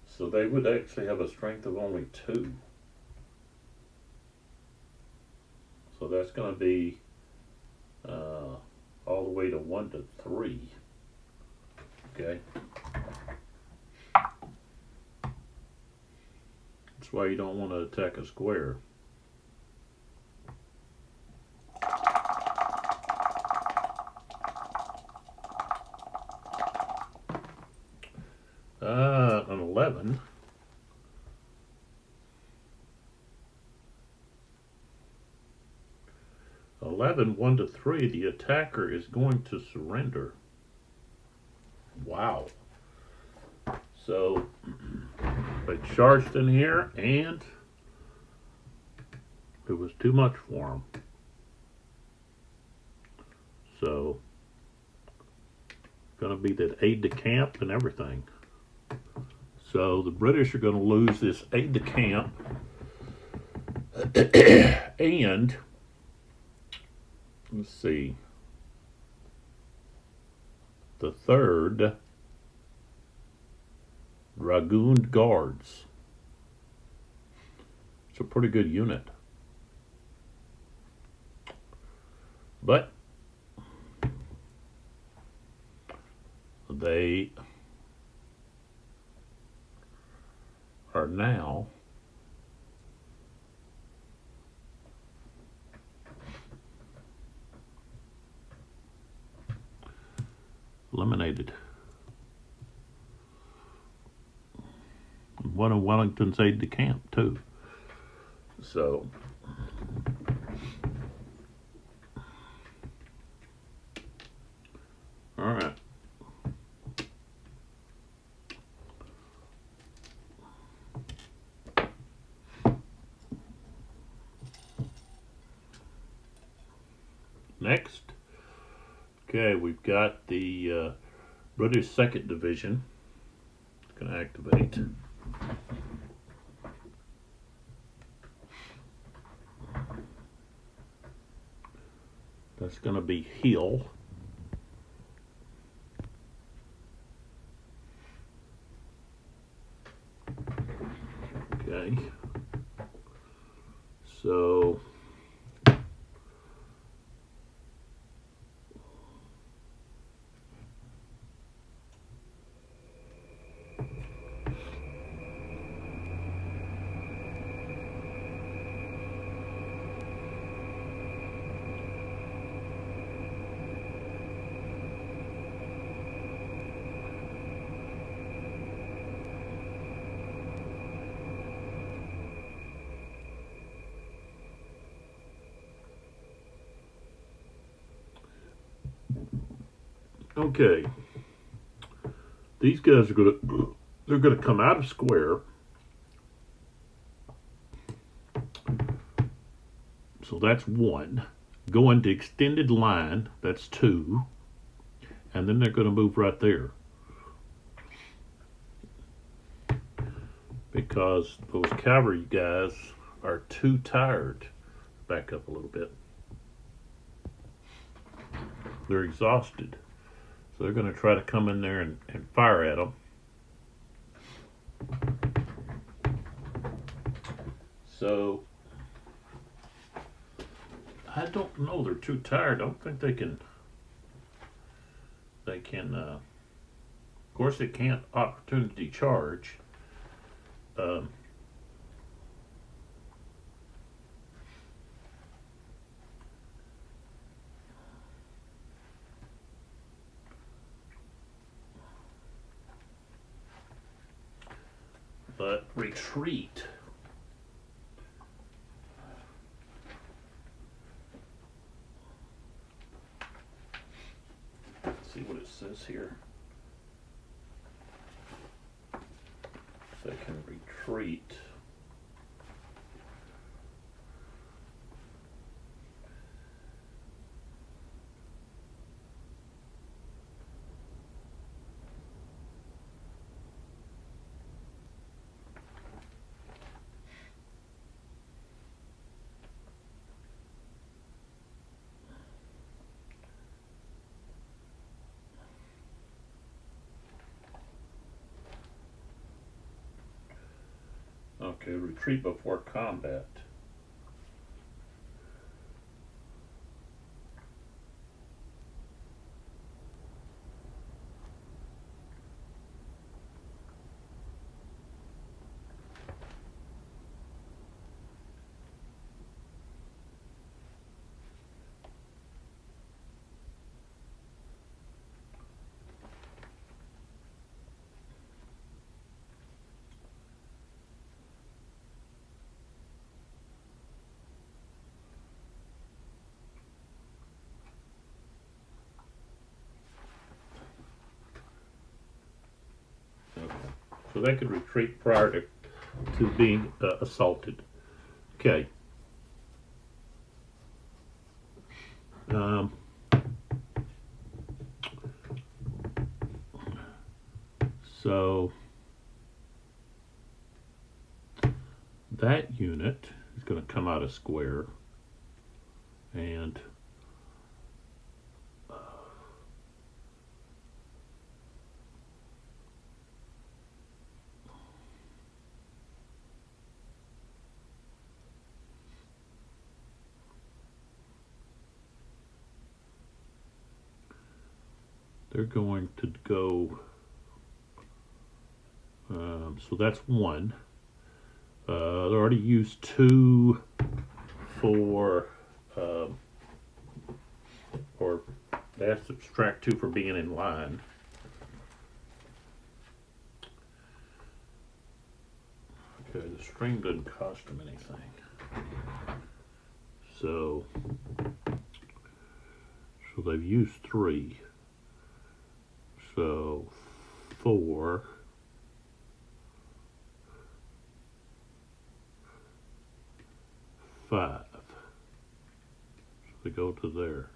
So they would actually have a strength of only 2. So that's going to be all the way to 1 to 3. Okay. That's why you don't want to attack a square. An 11. (11) 1 to 3, the attacker is going to surrender. Wow. So they charged in here and it was too much for them. So going to be that aide de camp and everything. So the British are going to lose this aide de camp and let's see, the 3rd Dragoon Guards. It's a pretty good unit. But they are now eliminated. One of Wellington's aide de camp too. So all right. Next, okay, we've got the British 2nd Division. It's going to activate. That's going to be Hill. Okay. So okay, these guys are they're gonna come out of square. So that's 1. Go into extended line, that's 2. And then they're gonna move right there. Because those cavalry guys are too tired. Back up a little bit. They're exhausted. So they're going to try to come in there and fire at them. So I don't know. They're too tired. I don't think they can. Of course, they can't opportunity charge. But retreat. Let's see what it says here. They can retreat. Okay, retreat before combat. So they could retreat prior to being assaulted. Okay. So that unit is going to come out of square and they're going to go, so that's 1. They already used 2 for, or they have to subtract 2 for being in line. Okay, the string doesn't cost them anything. So they've used 3. So 4, 5. So they go to there.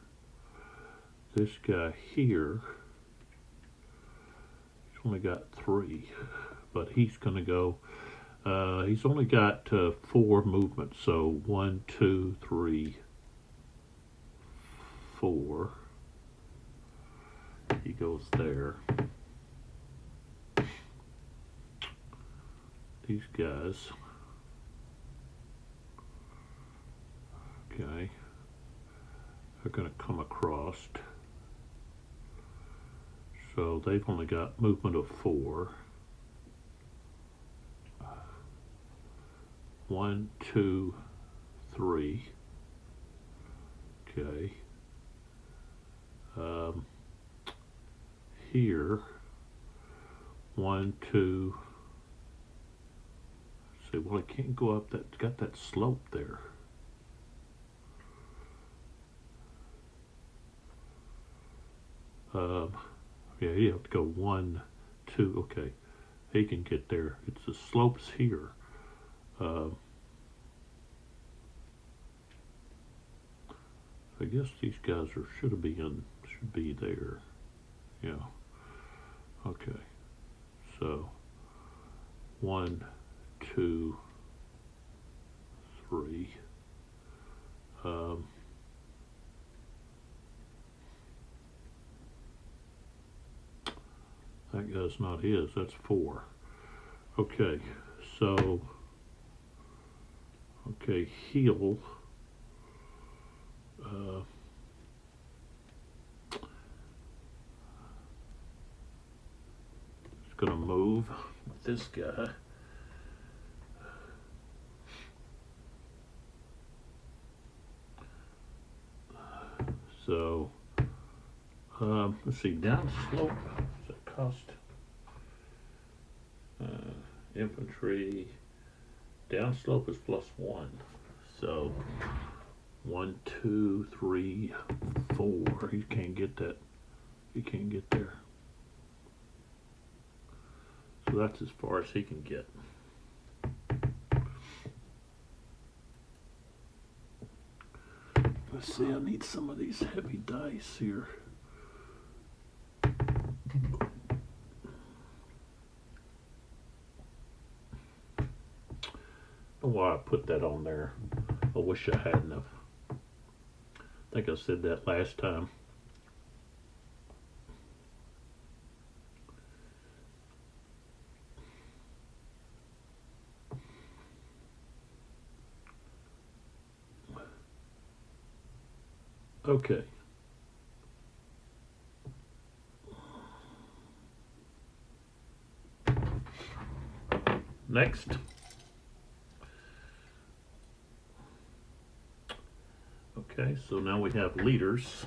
This guy here, he's only got 3, but he's going to go. He's only got 4 movements. So 1, 2, 3, 4. He goes there. These guys, okay, are going to come across. So they've only got movement of 4. 1, 2, 3. Okay. Here, 1, 2. See, well, it can't go up that. It's got that slope there. Yeah, you have to go 1, 2. Okay, he can get there. It's the slopes here. I guess these guys should be there. Yeah. Okay. So 1, 2, 3. That guy's not his. That's 4. Okay. So. Okay, heel. It's gonna move with this guy. So let's see, down slope, does it cost infantry? Down slope is +1. So 1, 2, 3, 4. He can't get that. He can't get there. So that's as far as he can get. Let's see, I need some of these heavy dice here. I don't know why I put that on there. I wish I hadn't have. I think I said that last time. Okay. Next. Okay, so now we have leaders.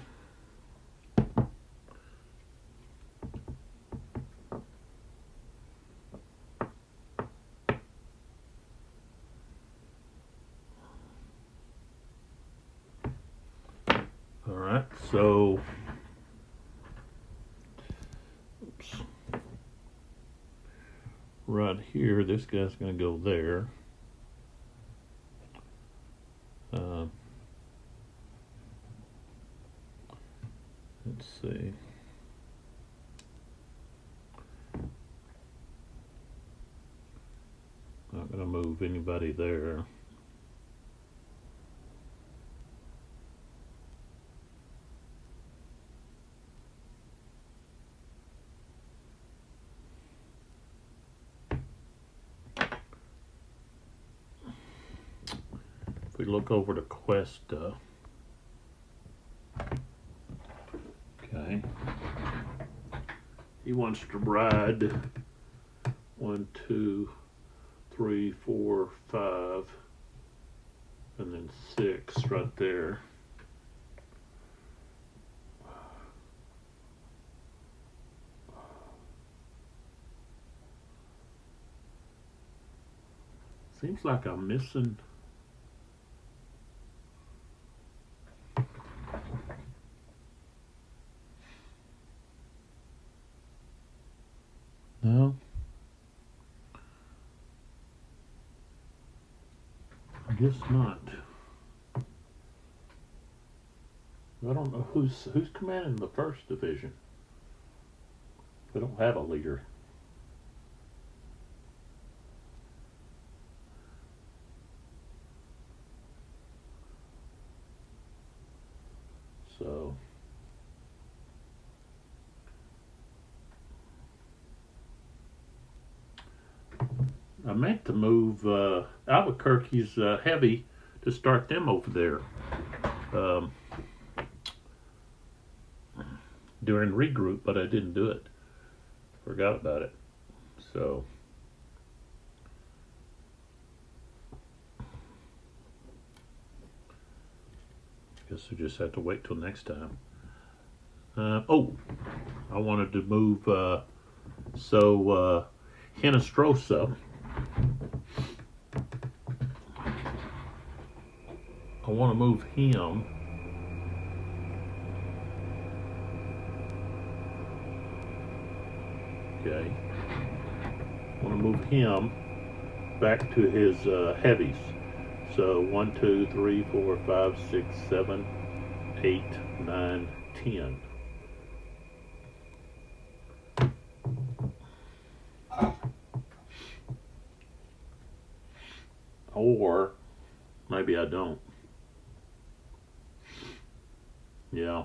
All right, so oops. Right here, this guy's going to go there. Let's see. Not going to move anybody there. If we look over to Cuesta. Okay. He wants to ride 1, 2, 3, 4, 5, and then 6 right there. Seems like I'm missing. Guess not. I don't know who's commanding the first division. They don't have a leader. So I meant to move Albuquerque's heavy to start them over there during regroup, but I didn't do it. Forgot about it. So guess we just have to wait till next time. Oh, I wanted to move Hinestrosa. I want to move him. Okay. I want to move him back to his heavies. So 1, 2, 3, 4, 5, 6, 7, 8, 9, 10. Or maybe I don't. Yeah.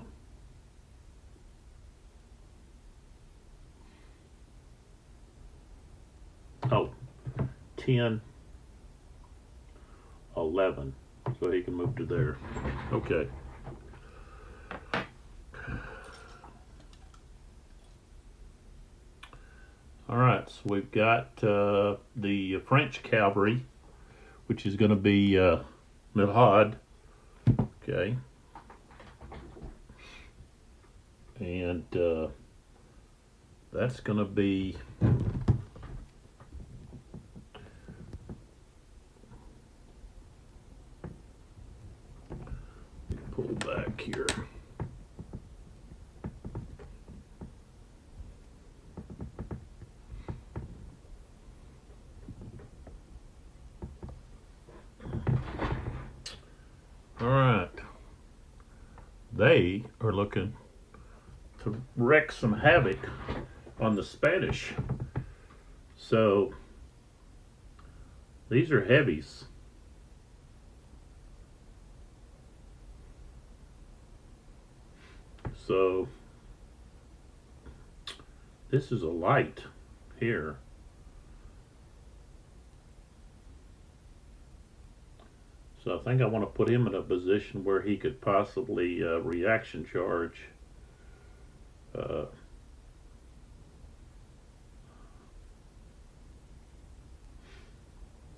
Oh, 10, 11. So he can move to there. Okay. All right, so we've got the French cavalry, which is going to be Milhaud. Okay. And that's going to be pull back here. All right. They are looking to wreak some havoc on the Spanish. So these are heavies. So this is a light here. So I think I want to put him in a position where he could possibly reaction charge.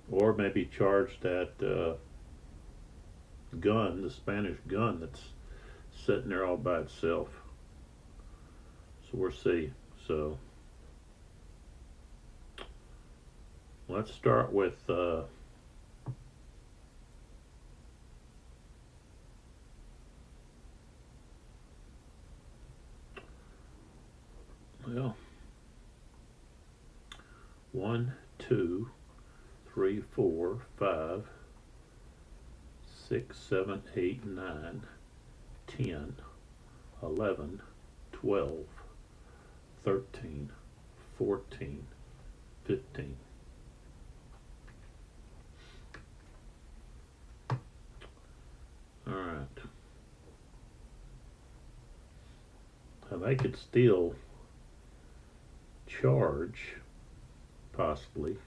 Or maybe charge that gun, the Spanish gun that's sitting there all by itself. So we'll see. So let's start with well, 1, 2, 3, 4, 5, 6, 7, 8, 9, 10, 11, 12, 13, 14, 15. All right. Now they could still charge, possibly.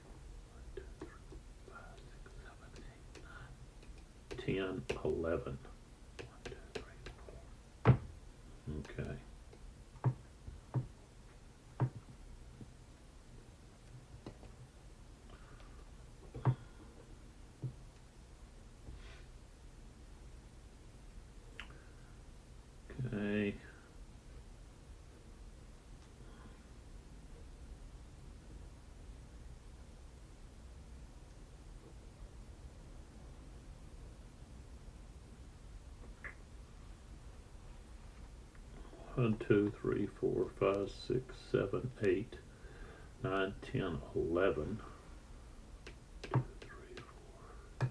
10, 11. 1, 2, 3, 4. Okay. Okay. One, 2, 3, 4, 5, 6, 7, 8, 9, 10, 11. 2, 3, 4, 5,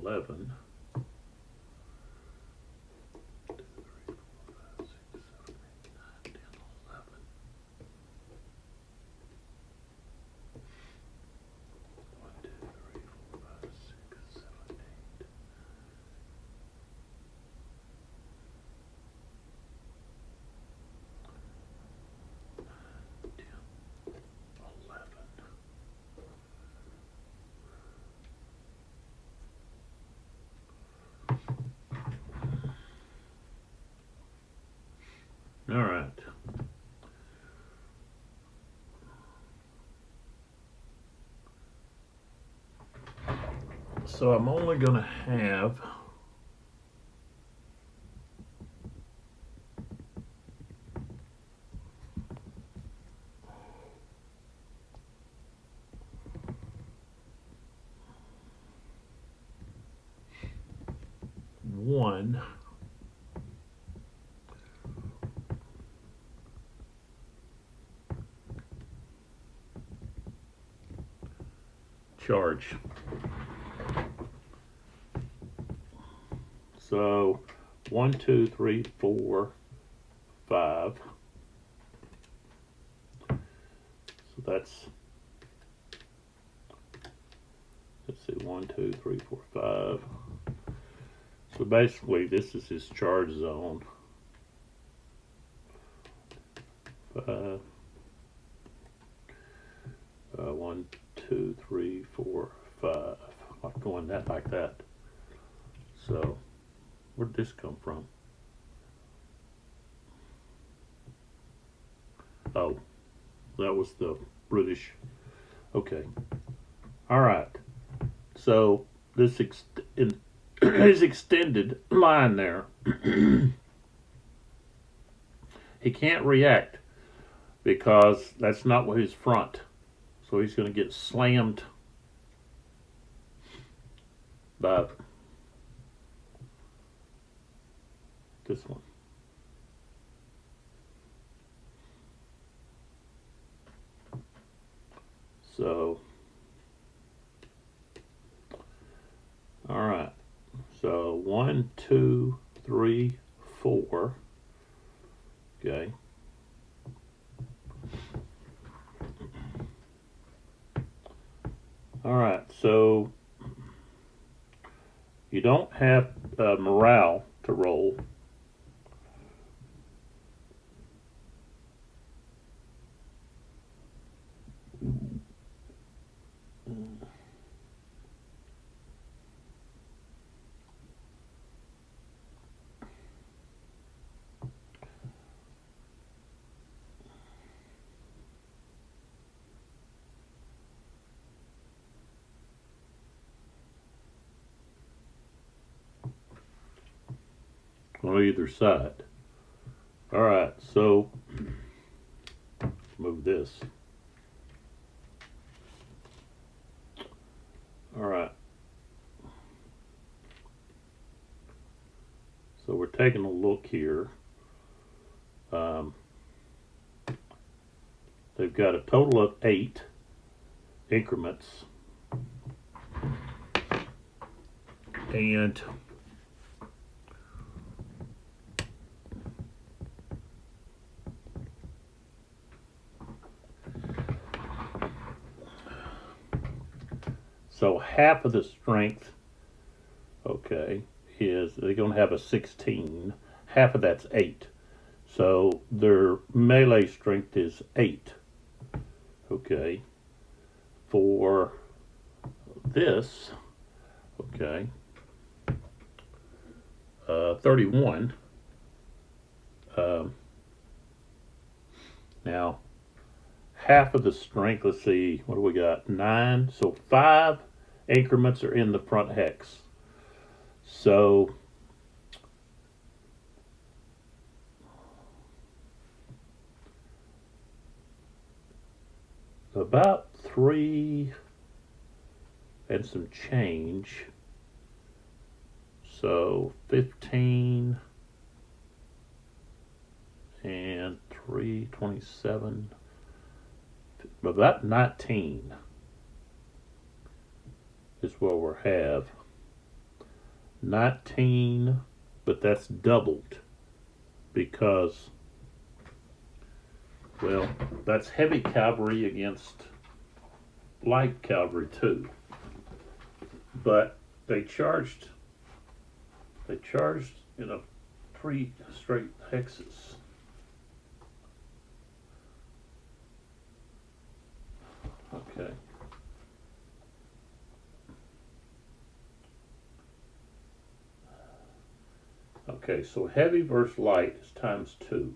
11. 11. All right. So I'm only going to have one charge. So 1, 2, 3, 4, 5. So that's, let's see, 1, 2, 3, 4, 5. So basically this is his charge zone. 5. 1, 2, 3, 4, 5. I'm going that like that. So where'd this come from? Oh, that was the British. Okay. All right. So this his extended line there. He can't react because that's not what his front. So he's going to get slammed by this one. So, all right. So 1, 2, 3, 4. Okay. All right. So you don't have morale to roll. On either side. All right, so move this. All right. So we're taking a look here. They've got a total of 8 increments. And so half of the strength, okay, is they're going to have a 16. Half of that's 8. So their melee strength is 8. Okay. For this, okay, 31. Now, half of the strength, let's see, what do we got? 9. So 5 increments are in the front hex. So about 3 and some change. So 15 and 3, 27. About 19 is what we'll have. 19, but that's doubled because, well, that's heavy cavalry against light cavalry too. But they charged, you know, 3 straight hexes. Okay. Okay, so heavy versus light is times 2.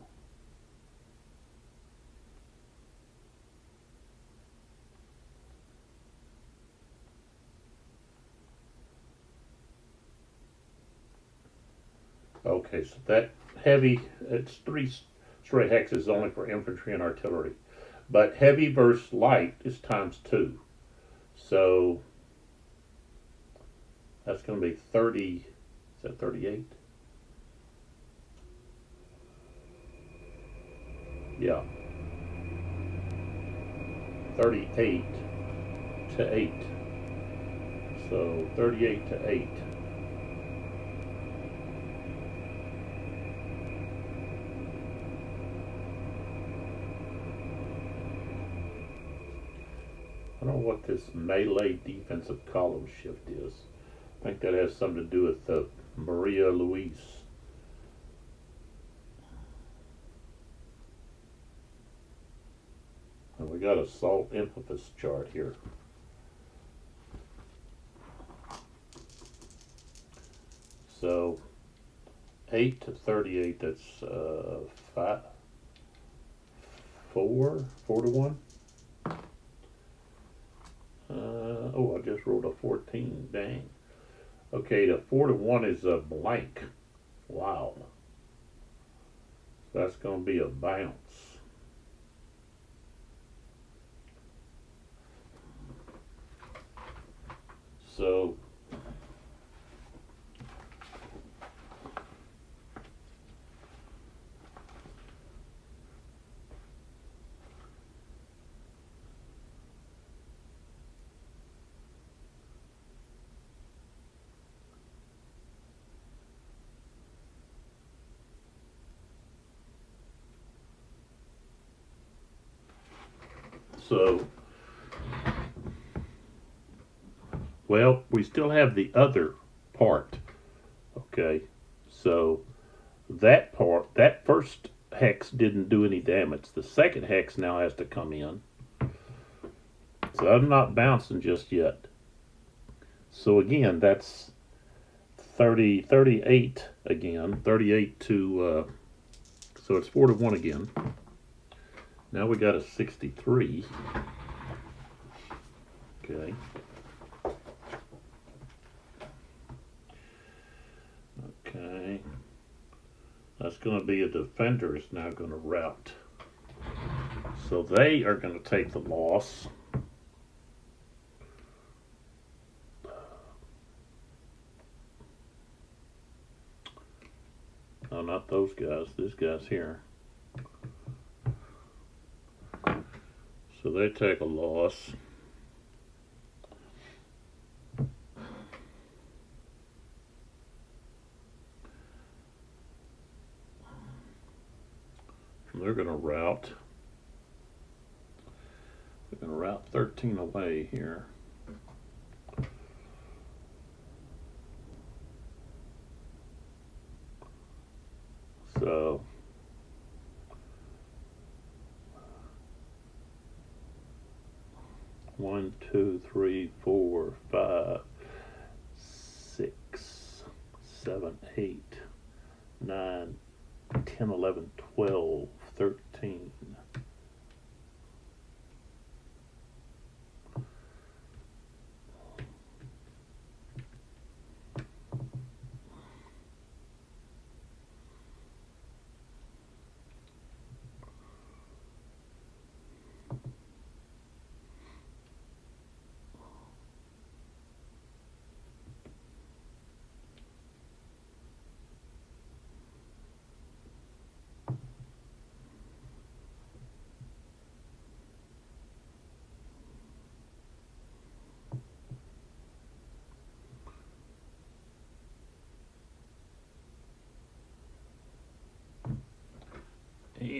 Okay, so that heavy, it's 3 straight hexes only for infantry and artillery. But heavy versus light is times 2. So that's going to be 30, is that 38? Yeah. 38 to 8. So 38 to 8. I don't know what this melee defensive column shift is. I think that has something to do with the Maria Luis. And we got a salt emphasis chart here. So 8 to 38, that's 4 to 1. Oh, I just rolled a 14, dang. Okay, the 4 to 1 is a blank. Wow. That's going to be a bounce. So well, we still have the other part. Okay, so that part, that first hex didn't do any damage. The second hex now has to come in. So I'm not bouncing just yet. So again, that's 38 again. 38 to, so it's 4 to 1 again. Now we got a 63. Okay. Okay. That's going to be a defender is now going to rout. So they are going to take the loss. No, not those guys. This guy's here. So they take a loss. And they're going to rout. They're going to rout 13 away here. So one, 2, 3, 4, 5, 6, 7, 8, 9, 10, 11, 12, 13.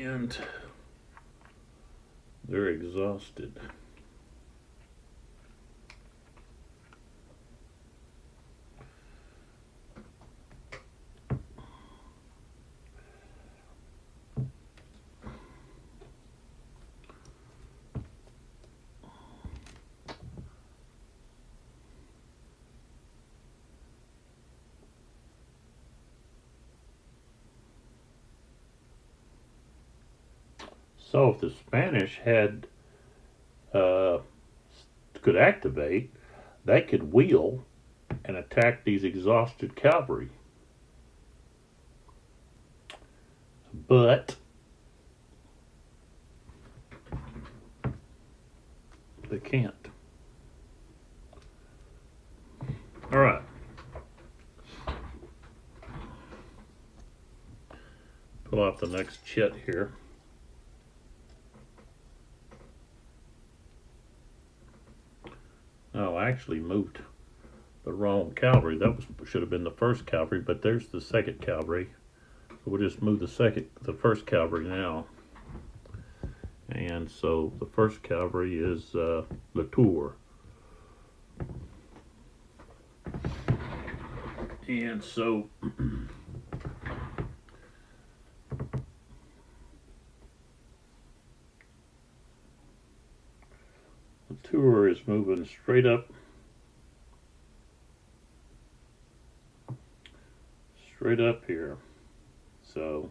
and they're exhausted. So if the Spanish could activate, they could wheel and attack these exhausted cavalry. But they can't. All right. Pull out the next chit here. Oh, I actually moved the wrong cavalry. That should have been the first cavalry, but there's the second cavalry. So we'll just move the first cavalry now. And so the first cavalry is Latour. And so Latour is moving straight up here. So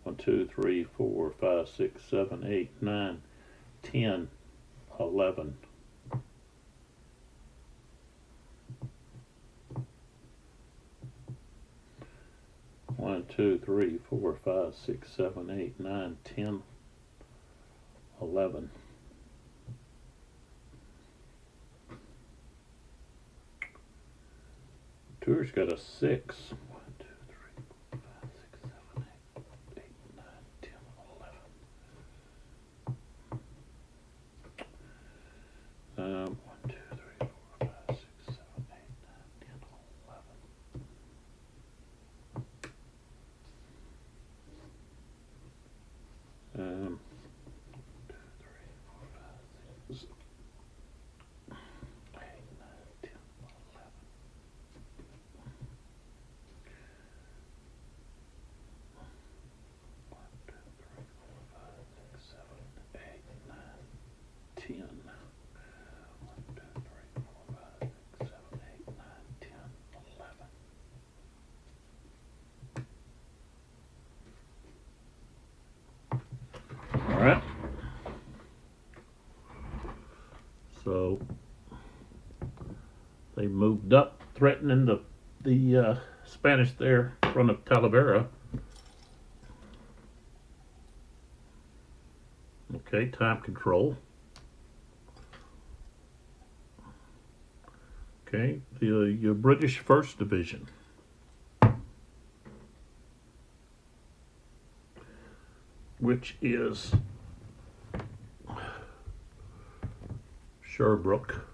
1, 2, 3, 4, 5, 6, 7, 8, 9, 10, 11. One, 2, 3, 4, 5, 6, 7, 8, 9, 10, 11. Tour's got a 6. 1, 2, 3, 4, 5, 6, 7, 8, 9, 10, 11. 1, 2, 3, 4, 5, 6, 7, 8, 9, 10, 11. 2, 3, 4, 5, 6, 8, 9, 10, 11. 1, 2, 3, 4, 5, 6, 7, 8, 9, 10. 1, 2, 3, 4, 5, 6, 7, 8, 9, 10, 11. All right. So they moved up, threatening the Spanish there in front of Talavera. Okay, time control. Okay, your British 1st Division. Which is Sherbrooke.